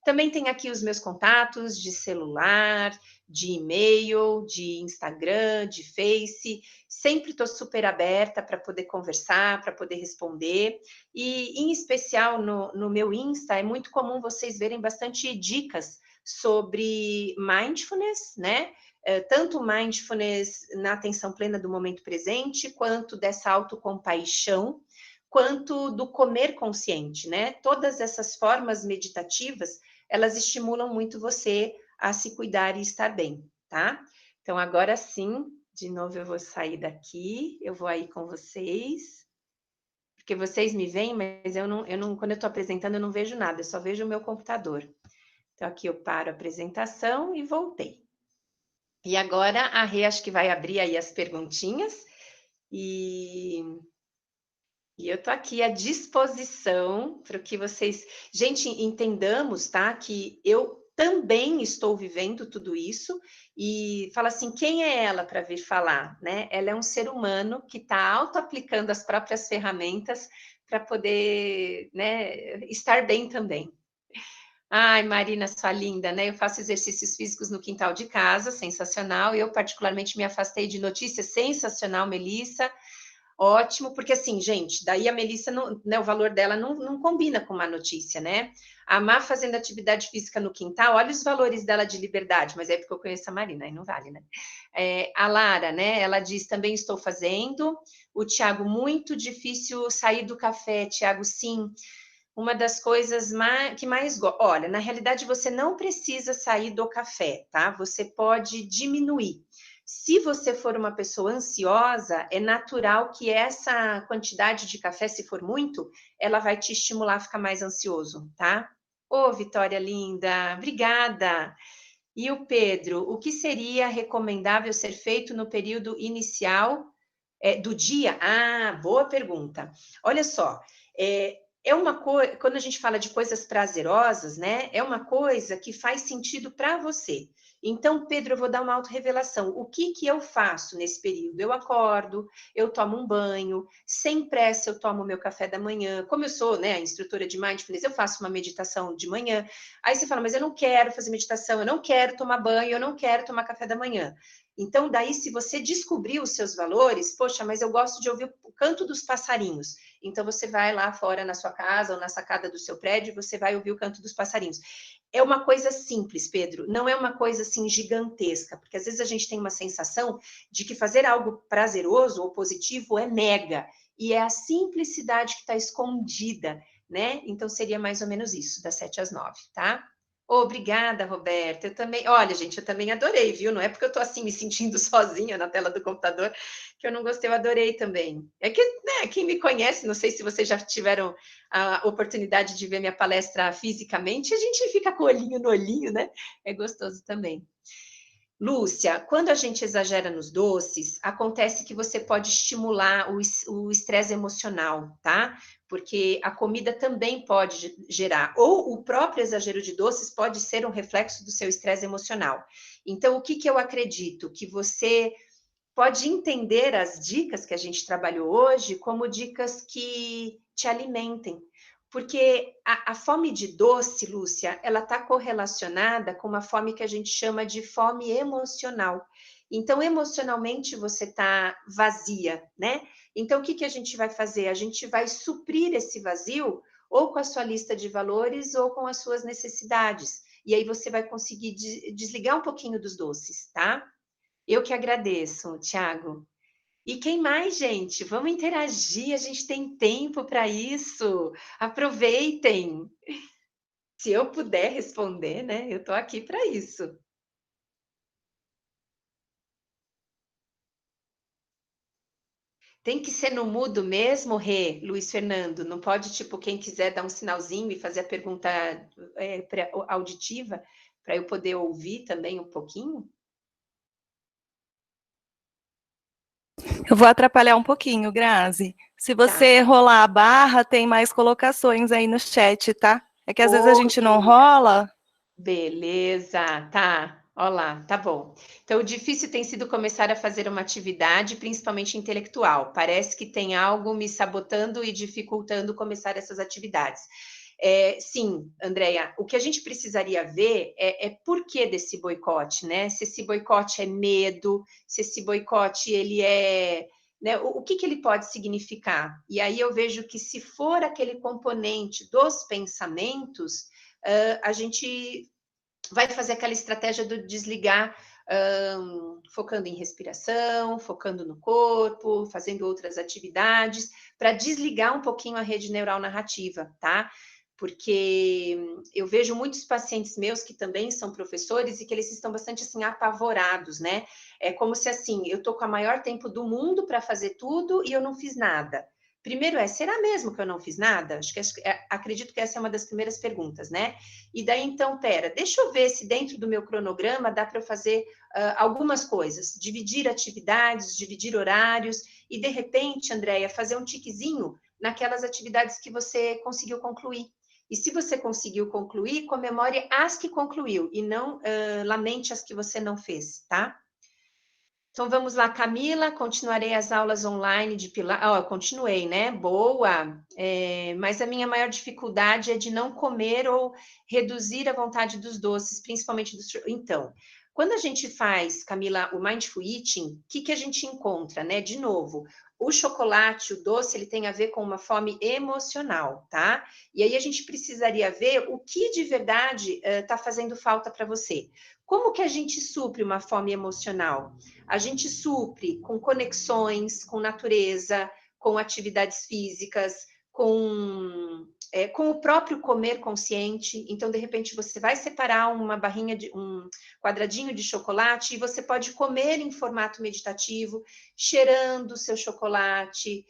Também tem aqui os meus contatos de celular, de e-mail, de Instagram, de Face. Sempre estou super aberta para poder conversar, para poder responder. E, em especial, no meu Insta, é muito comum vocês verem bastante dicas sobre mindfulness, né? Tanto mindfulness na atenção plena do momento presente, quanto dessa autocompaixão, quanto do comer consciente, né? Todas essas formas meditativas, elas estimulam muito você a se cuidar e estar bem, tá? Então, agora sim, de novo eu vou sair daqui, eu vou aí com vocês, porque vocês me veem, mas eu não, quando eu estou apresentando, eu não vejo nada, eu só vejo o meu computador. Então, aqui eu paro a apresentação e voltei. E agora a Rê acho que vai abrir aí as perguntinhas, e eu tô aqui à disposição para que vocês... Gente, entendamos, tá? Que eu também estou vivendo tudo isso e fala assim, quem é ela para vir falar, né? Ela é um ser humano que está auto-aplicando as próprias ferramentas para poder, né, estar bem também. Ai, Marina, sua linda, né? Eu faço exercícios físicos no quintal de casa, sensacional. Eu, particularmente, me afastei de notícias, sensacional, Melissa. Ótimo, porque assim, gente, daí a Melissa, não, né, o valor dela não combina com uma notícia, né? A Má fazendo atividade física no quintal, olha os valores dela de liberdade, mas é porque eu conheço a Marina, aí não vale, né? A Lara, né, ela diz, também estou fazendo. O Tiago, muito difícil sair do café, Tiago, sim. Uma das coisas que mais gosto. Olha, na realidade, você não precisa sair do café, tá? Você pode diminuir. Se você for uma pessoa ansiosa, é natural que essa quantidade de café, se for muito, ela vai te estimular a ficar mais ansioso, tá? Ô, Vitória linda, obrigada. E o Pedro, o que seria recomendável ser feito no período inicial do dia? Ah, boa pergunta. Olha só, é uma coisa, quando a gente fala de coisas prazerosas, né? É uma coisa que faz sentido para você. Então, Pedro, eu vou dar uma autorrevelação. O que eu faço nesse período? Eu acordo, eu tomo um banho, sem pressa eu tomo meu café da manhã. Como eu sou, né, a instrutora de mindfulness, eu faço uma meditação de manhã. Aí você fala, mas eu não quero fazer meditação, eu não quero tomar banho, eu não quero tomar café da manhã. Então, daí, se você descobrir os seus valores, poxa, mas eu gosto de ouvir o canto dos passarinhos. Então, você vai lá fora na sua casa ou na sacada do seu prédio, você vai ouvir o canto dos passarinhos. É uma coisa simples, Pedro, não é uma coisa assim gigantesca, porque às vezes a gente tem uma sensação de que fazer algo prazeroso ou positivo é mega, e é a simplicidade que está escondida, né? Então, seria mais ou menos isso, das 7 às 9, tá? Obrigada, Roberta. Eu também, olha, gente, eu também adorei, viu? Não é porque eu tô assim me sentindo sozinha na tela do computador que eu não gostei, eu adorei também. É que, né, quem me conhece, não sei se vocês já tiveram a oportunidade de ver minha palestra fisicamente, a gente fica com o olhinho no olhinho, né? É gostoso também. Lúcia, quando a gente exagera nos doces, acontece que você pode estimular o estresse emocional, tá? Porque a comida também pode gerar, ou o próprio exagero de doces pode ser um reflexo do seu estresse emocional. Então, o que eu acredito? Que você pode entender as dicas que a gente trabalhou hoje como dicas que te alimentem. Porque a fome de doce, Lúcia, ela está correlacionada com uma fome que a gente chama de fome emocional. Então, emocionalmente, você está vazia, né? Então, o que a gente vai fazer? A gente vai suprir esse vazio ou com a sua lista de valores ou com as suas necessidades. E aí você vai conseguir desligar um pouquinho dos doces, tá? Eu que agradeço, Tiago. E quem mais, gente? Vamos interagir, a gente tem tempo para isso. Aproveitem. Se eu puder responder, né? Eu estou aqui para isso. Tem que ser no mudo mesmo, Rê, Luiz Fernando? Não pode, tipo, quem quiser dar um sinalzinho e fazer a pergunta auditiva, para eu poder ouvir também um pouquinho? Eu vou atrapalhar um pouquinho, Grazi. Se Tá. você rolar a barra, tem mais colocações aí no chat, tá? É que às vezes a Ô, gente que não legal. rola. Beleza, tá. Olá, tá bom. Então, o difícil tem sido começar a fazer uma atividade, principalmente intelectual. Parece que tem algo me sabotando e dificultando começar essas atividades. Sim, Andréia, o que a gente precisaria ver é por que desse boicote, né? Se esse boicote é medo, se esse boicote ele é, né? O que ele pode significar? E aí eu vejo que se for aquele componente dos pensamentos, a gente vai fazer aquela estratégia do desligar, focando em respiração, focando no corpo, fazendo outras atividades, para desligar um pouquinho a rede neural narrativa, tá? Porque eu vejo muitos pacientes meus que também são professores e que eles estão bastante assim apavorados, né? É como se assim, eu tô com o maior tempo do mundo para fazer tudo e eu não fiz nada. Primeiro será mesmo que eu não fiz nada? Acredito que essa é uma das primeiras perguntas, né? E daí, então, deixa eu ver se dentro do meu cronograma dá para eu fazer algumas coisas, dividir atividades, dividir horários, e de repente, Andréia, fazer um tiquezinho naquelas atividades que você conseguiu concluir. E se você conseguiu concluir, comemore as que concluiu e não lamente as que você não fez, tá? Então vamos lá, Camila. Continuarei as aulas online de Pilates. Oh, continuei, né? Boa. Mas a minha maior dificuldade é de não comer ou reduzir a vontade dos doces, principalmente dos. Então, quando a gente faz, Camila, o Mindful Eating, o que a gente encontra, né? De novo, o chocolate, o doce, ele tem a ver com uma fome emocional, tá? E aí a gente precisaria ver o que de verdade está fazendo falta para você. Como que a gente supre uma fome emocional? A gente supre com conexões, com natureza, com atividades físicas, com o próprio comer consciente. Então, de repente, você vai separar uma barrinha de um quadradinho de chocolate e você pode comer em formato meditativo, cheirando o seu chocolate,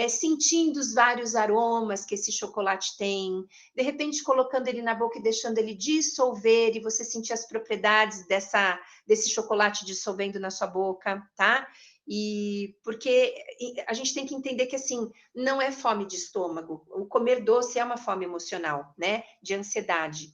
sentindo os vários aromas que esse chocolate tem, de repente colocando ele na boca e deixando ele dissolver e você sentir as propriedades desse chocolate dissolvendo na sua boca, tá? E porque a gente tem que entender que assim não é fome de estômago. O comer doce é uma fome emocional, né? De ansiedade.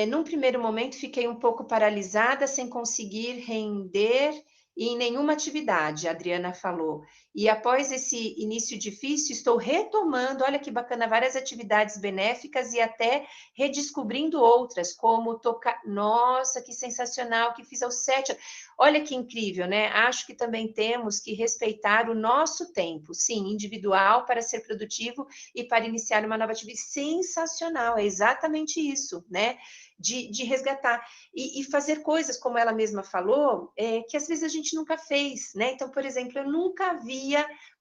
Num primeiro momento, fiquei um pouco paralisada, sem conseguir render em nenhuma atividade, a Adriana falou. E após esse início difícil, estou retomando, olha que bacana, várias atividades benéficas e até redescobrindo outras, como tocar. Nossa, que sensacional, que fiz aos 7. Olha que incrível, né? Acho que também temos que respeitar o nosso tempo, sim, individual, para ser produtivo e para iniciar uma nova atividade. Sensacional, é exatamente isso, né? De resgatar e fazer coisas, como ela mesma falou, que às vezes a gente nunca fez, né? Então, por exemplo, eu nunca havia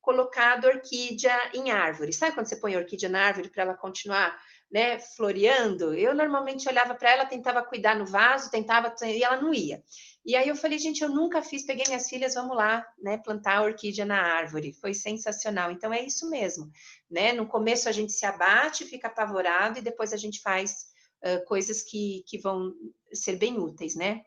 colocado orquídea em árvore. Sabe quando você põe a orquídea na árvore para ela continuar, né, floreando? Eu normalmente olhava para ela, tentava cuidar no vaso, e ela não ia. E aí eu falei, gente, eu nunca fiz, peguei minhas filhas, vamos lá, né, plantar a orquídea na árvore. Foi sensacional. Então é isso mesmo, né? No começo a gente se abate, fica apavorado e depois a gente faz coisas que vão ser bem úteis, né?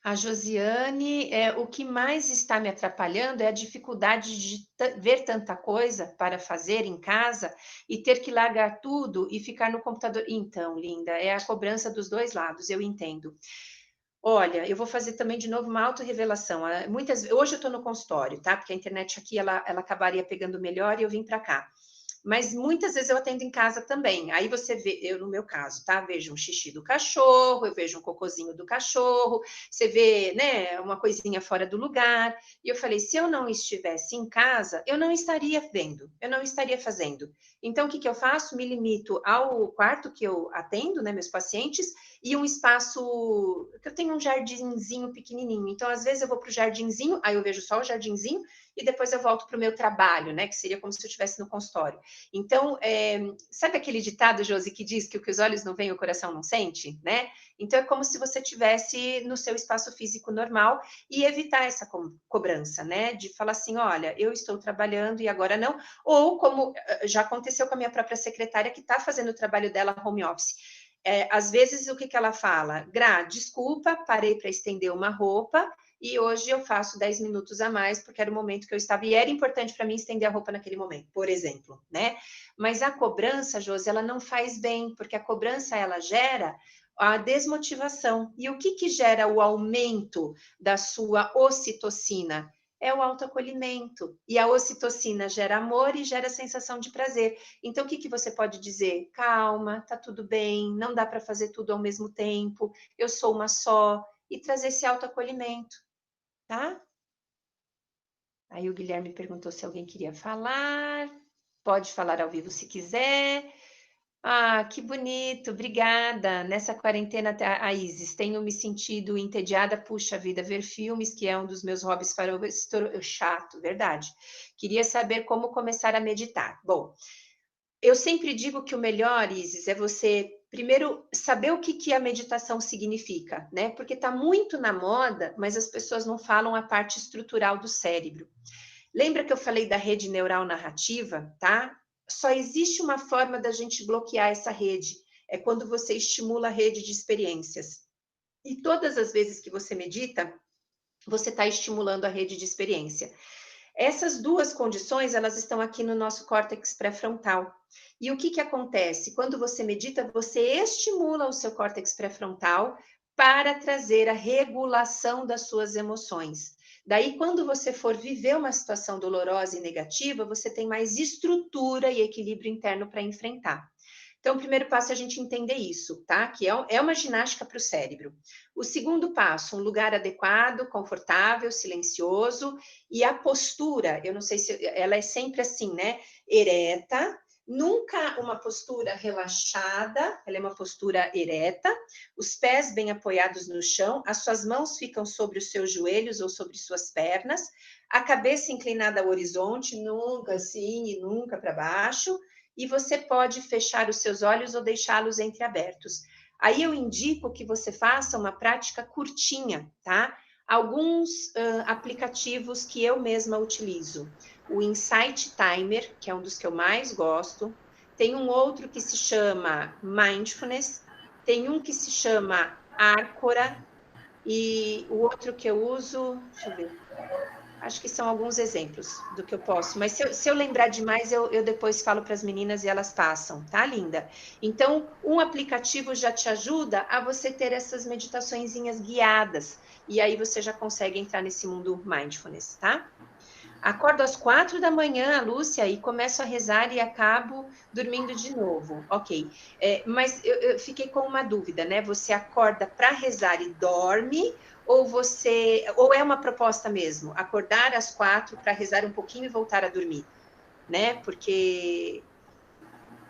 A Josiane, o que mais está me atrapalhando é a dificuldade de ver tanta coisa para fazer em casa e ter que largar tudo e ficar no computador. Então, linda, é a cobrança dos dois lados, eu entendo. Olha, eu vou fazer também de novo uma autorrevelação. Hoje eu estou no consultório, tá? Porque a internet aqui ela acabaria pegando melhor e eu vim para cá. Mas muitas vezes eu atendo em casa também. Aí você vê, eu no meu caso, tá? Vejo um xixi do cachorro, eu vejo um cocôzinho do cachorro, você vê, né, uma coisinha fora do lugar. E eu falei, se eu não estivesse em casa, eu não estaria vendo, eu não estaria fazendo. Então, o que eu faço? Me limito ao quarto que eu atendo, né, meus pacientes, e um espaço, eu tenho um jardinzinho pequenininho, então às vezes eu vou para o jardinzinho, aí eu vejo só o jardinzinho, e depois eu volto para o meu trabalho, né, que seria como se eu estivesse no consultório. Então, sabe aquele ditado, Josi, que diz que o que os olhos não veem, o coração não sente, né? Então é como se você estivesse no seu espaço físico normal e evitar essa cobrança, né, de falar assim, olha, eu estou trabalhando e agora não, ou como já aconteceu com a minha própria secretária que está fazendo o trabalho dela home office. Às vezes, o que ela fala? Gra, desculpa, parei para estender uma roupa e hoje eu faço 10 minutos a mais, porque era o momento que eu estava, e era importante para mim estender a roupa naquele momento, por exemplo, né? Mas a cobrança, Josi, ela não faz bem, porque a cobrança, ela gera a desmotivação. E o que gera o aumento da sua ocitocina? É o autoacolhimento. E a ocitocina gera amor e gera sensação de prazer. Então, o que você pode dizer? Calma, tá tudo bem, não dá para fazer tudo ao mesmo tempo, eu sou uma só, e trazer esse autoacolhimento, tá? Aí o Guilherme perguntou se alguém queria falar. Pode falar ao vivo se quiser. Ah, que bonito, obrigada. Nessa quarentena, a Isis, tenho me sentido entediada, puxa vida, ver filmes, que é um dos meus hobbies favoritos, chato, verdade. Queria saber como começar a meditar. Bom, eu sempre digo que o melhor, Isis, é você, primeiro, saber o que a meditação significa, né? Porque está muito na moda, mas as pessoas não falam a parte estrutural do cérebro. Lembra que eu falei da rede neural narrativa, tá? Só existe uma forma da gente bloquear essa rede, é quando você estimula a rede de experiências. E todas as vezes que você medita, você está estimulando a rede de experiência. Essas duas condições, elas estão aqui no nosso córtex pré-frontal. E o que acontece? Quando você medita, você estimula o seu córtex pré-frontal para trazer a regulação das suas emoções. Daí, quando você for viver uma situação dolorosa e negativa, você tem mais estrutura e equilíbrio interno para enfrentar. Então, o primeiro passo é a gente entender isso, tá? Que é uma ginástica para o cérebro. O segundo passo, um lugar adequado, confortável, silencioso, e a postura, eu não sei se ela é sempre assim, né? Ereta, nunca uma postura relaxada, ela é uma postura ereta, os pés bem apoiados no chão, as suas mãos ficam sobre os seus joelhos ou sobre suas pernas, a cabeça inclinada ao horizonte, nunca assim e nunca para baixo, e você pode fechar os seus olhos ou deixá-los entreabertos. Aí eu indico que você faça uma prática curtinha, tá? Alguns aplicativos que eu mesma utilizo. O Insight Timer, que é um dos que eu mais gosto. Tem um outro que se chama Mindfulness. Tem um que se chama Arcora. E o outro que eu uso, deixa eu ver. Acho que são alguns exemplos do que eu posso, mas se eu lembrar demais, eu depois falo para as meninas e elas passam, tá, linda? Então, um aplicativo já te ajuda a você ter essas meditaçõezinhas guiadas, e aí você já consegue entrar nesse mundo mindfulness, tá? Acordo às 4 da manhã, Lúcia, e começo a rezar e acabo dormindo de novo. Ok. Mas eu fiquei com uma dúvida, né? Você acorda para rezar e dorme, ou é uma proposta mesmo? Acordar às 4 para rezar um pouquinho e voltar a dormir, né? Porque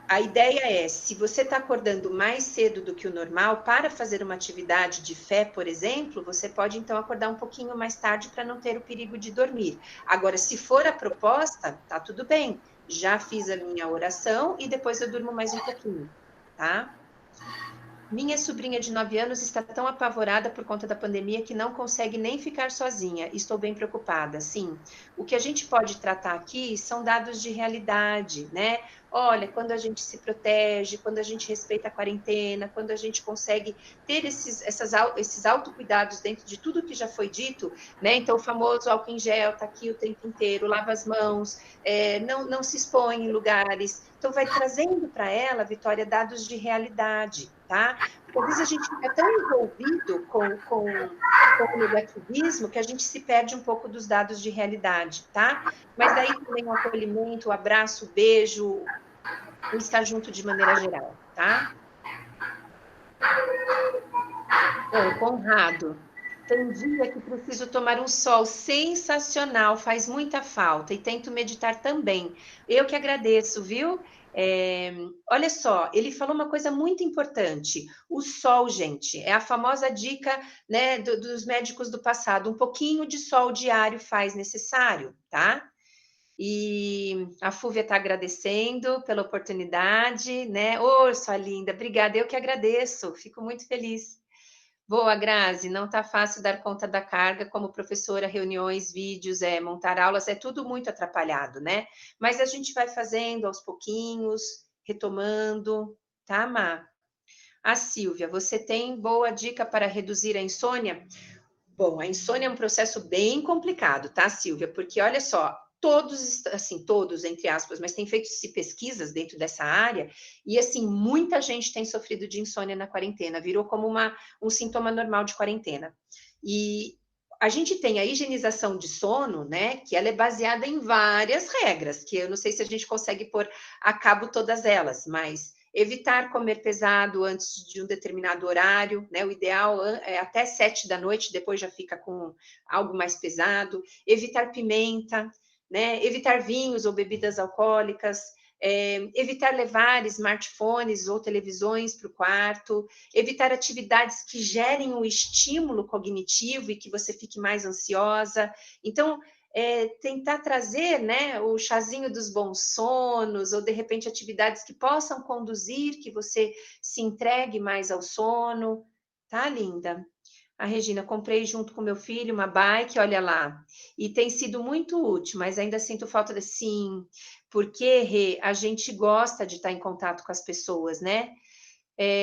a ideia é, se você está acordando mais cedo do que o normal para fazer uma atividade de fé, por exemplo, você pode então acordar um pouquinho mais tarde para não ter o perigo de dormir. Agora, se for a proposta, tá tudo bem. Já fiz a minha oração e depois eu durmo mais um pouquinho, tá? Minha sobrinha de 9 anos está tão apavorada por conta da pandemia que não consegue nem ficar sozinha. Estou bem preocupada. Sim, o que a gente pode tratar aqui são dados de realidade, né? Olha, quando a gente se protege, quando a gente respeita a quarentena, quando a gente consegue ter esses autocuidados dentro de tudo que já foi dito, né? Então, o famoso álcool em gel está aqui o tempo inteiro, lava as mãos, não se expõe em lugares. Então, vai trazendo para ela, Vitória, dados de realidade, tá? Porque às vezes a gente fica tão envolvido com o negativismo que a gente se perde um pouco dos dados de realidade, tá? Mas daí também o acolhimento, o abraço, o beijo, o estar junto de maneira geral, tá? Bom, Conrado, tem dia que preciso tomar um sol sensacional, faz muita falta, e tento meditar também. Eu que agradeço, viu? Olha só, ele falou uma coisa muito importante. O sol, gente, é a famosa dica, né, dos médicos do passado. Um pouquinho de sol diário faz necessário, tá? E a Fúvia está agradecendo pela oportunidade, né? Ô, sua linda, obrigada. Eu que agradeço, fico muito feliz. Boa, Grazi, não está fácil dar conta da carga como professora, reuniões, vídeos, montar aulas, é tudo muito atrapalhado, né? Mas a gente vai fazendo aos pouquinhos, retomando, tá, Má? A Silvia, você tem boa dica para reduzir a insônia? Bom, a insônia é um processo bem complicado, tá, Silvia? Porque olha só, todos, assim, todos, entre aspas, mas tem feito-se pesquisas dentro dessa área, e assim, muita gente tem sofrido de insônia na quarentena, virou como um sintoma normal de quarentena. E a gente tem a higienização de sono, né, que ela é baseada em várias regras, que eu não sei se a gente consegue pôr a cabo todas elas, mas evitar comer pesado antes de um determinado horário, né? O ideal é até 7 da noite, depois já fica com algo mais pesado. Evitar pimenta, né? Evitar vinhos ou bebidas alcoólicas. Evitar levar smartphones ou televisões para o quarto, evitar atividades que gerem um estímulo cognitivo e que você fique mais ansiosa. Então, tentar trazer, né, o chazinho dos bons sonos, ou de repente atividades que possam conduzir, que você se entregue mais ao sono, tá, linda? A Regina, comprei junto com meu filho uma bike, olha lá, e tem sido muito útil, mas ainda sinto falta de sim, porque Rê, a gente gosta de estar em contato com as pessoas, né?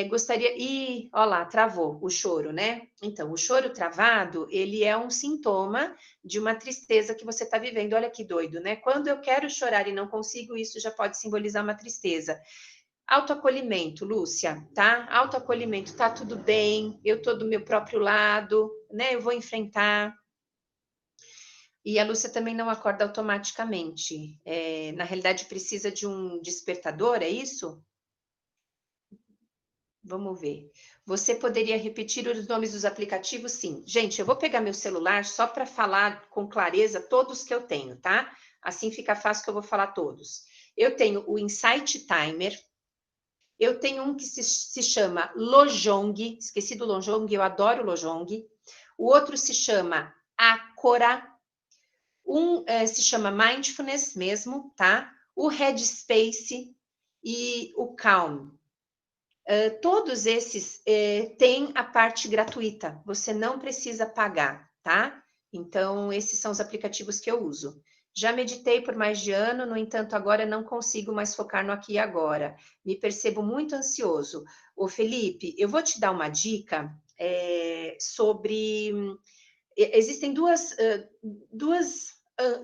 Gostaria. Ih, olha lá, travou o choro, né? Então, o choro travado, ele é um sintoma de uma tristeza que você está vivendo. Olha que doido, né? Quando eu quero chorar e não consigo, isso já pode simbolizar uma tristeza. Autoacolhimento, Lúcia, tá? Autoacolhimento, tá tudo bem, eu tô do meu próprio lado, né? Eu vou enfrentar. E a Lúcia também não acorda automaticamente. Na realidade, precisa de um despertador, é isso? Vamos ver. Você poderia repetir os nomes dos aplicativos? Sim. Gente, eu vou pegar meu celular só para falar com clareza todos que eu tenho, tá? Assim fica fácil que eu vou falar todos. Eu tenho o Insight Timer. Eu tenho um que se chama Lojong. Esqueci do Lojong, eu adoro Lojong. O outro se chama Acora. Um se chama Mindfulness mesmo, tá? O Headspace e o Calm. Todos esses têm a parte gratuita, você não precisa pagar, tá? Então, esses são os aplicativos que eu uso. Já meditei por mais de ano, no entanto, agora não consigo mais focar no aqui e agora. Me percebo muito ansioso. Ô, Felipe, eu vou te dar uma dica sobre. Existem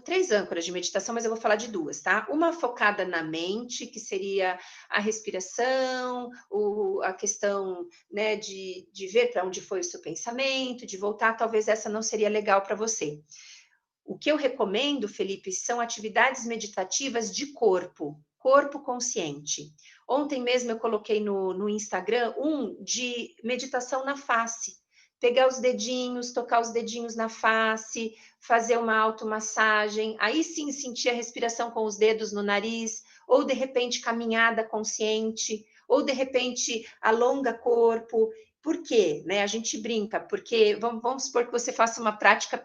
três âncoras de meditação, mas eu vou falar de duas, tá? Uma focada na mente, que seria a respiração, a questão, né, de ver para onde foi o seu pensamento, de voltar, talvez essa não seria legal para você. O que eu recomendo, Felipe, são atividades meditativas de corpo consciente. Ontem mesmo eu coloquei no Instagram um de meditação na face. Pegar os dedinhos, tocar os dedinhos na face, fazer uma automassagem, aí sim sentir a respiração com os dedos no nariz, ou de repente caminhada consciente, ou de repente alonga corpo. Por quê? Né? A gente brinca, porque vamos supor que você faça uma prática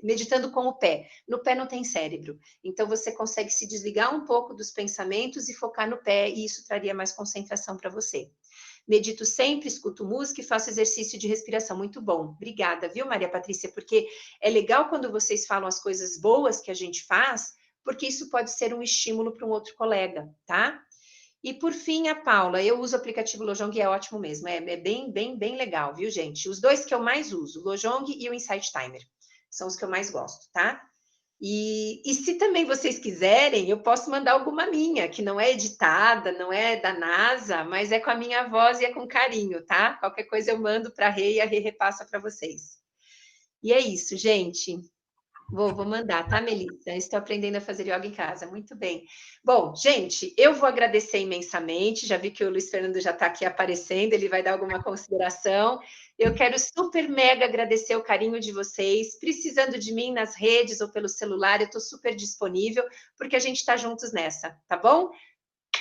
meditando com o pé. No pé não tem cérebro, então você consegue se desligar um pouco dos pensamentos e focar no pé, e isso traria mais concentração para você. Medito sempre, escuto música e faço exercício de respiração. Muito bom. Obrigada, viu, Maria Patrícia? Porque é legal quando vocês falam as coisas boas que a gente faz, porque isso pode ser um estímulo para um outro colega, tá? E por fim, a Paula, eu uso o aplicativo Lojong e é ótimo mesmo, é bem legal, viu, gente? Os dois que eu mais uso, o Lojong e o Insight Timer, são os que eu mais gosto, tá? E se também vocês quiserem, eu posso mandar alguma minha, que não é editada, não é da NASA, mas é com a minha voz e é com carinho, tá? Qualquer coisa eu mando para a Rê e a Rê repassa para vocês. E é isso, gente. Vou mandar, tá, Melissa? Estou aprendendo a fazer yoga em casa. Muito bem. Bom, gente, eu vou agradecer imensamente. Já vi que o Luiz Fernando já está aqui aparecendo, ele vai dar alguma consideração. Eu quero super mega agradecer o carinho de vocês. Precisando de mim nas redes ou pelo celular, eu estou super disponível, porque a gente está juntos nessa, tá bom?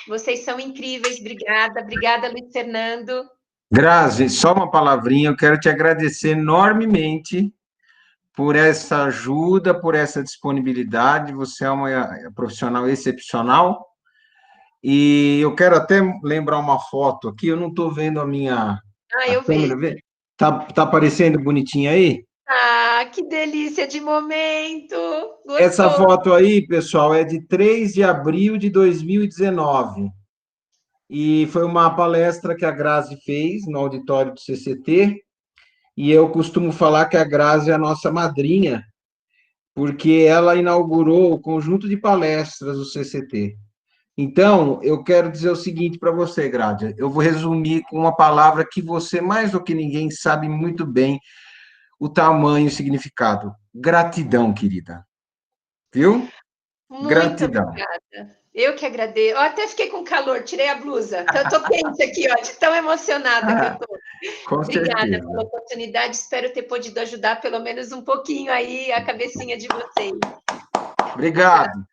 Vocês são incríveis, obrigada. Obrigada, Luiz Fernando. Grazi, só uma palavrinha, eu quero te agradecer enormemente por essa ajuda, por essa disponibilidade. Você é uma profissional excepcional. E eu quero até lembrar uma foto aqui, eu não estou vendo a minha Eu câmera, vejo. tá aparecendo bonitinha aí? Que delícia de momento! Essa Gostoso. foto aí, pessoal, é de 3 de abril de 2019. E foi uma palestra que a Grazi fez no auditório do CCT. E eu costumo falar que a Grazi é a nossa madrinha, porque ela inaugurou o conjunto de palestras do CCT. Então, eu quero dizer o seguinte para você, Grazi. Eu vou resumir com uma palavra que você, mais do que ninguém, sabe muito bem o tamanho e o significado. Gratidão, querida. Viu? Muito Gratidão. obrigada. Eu que agradeço. Eu até fiquei com calor, tirei a blusa. Estou quente aqui, ó, de tão emocionada que eu estou. Com Obrigada certeza. pela oportunidade. Espero ter podido ajudar pelo menos um pouquinho aí a cabecinha de vocês. Obrigado.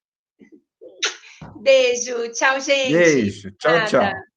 Beijo. Tchau, gente. Beijo. Tchau, tchau.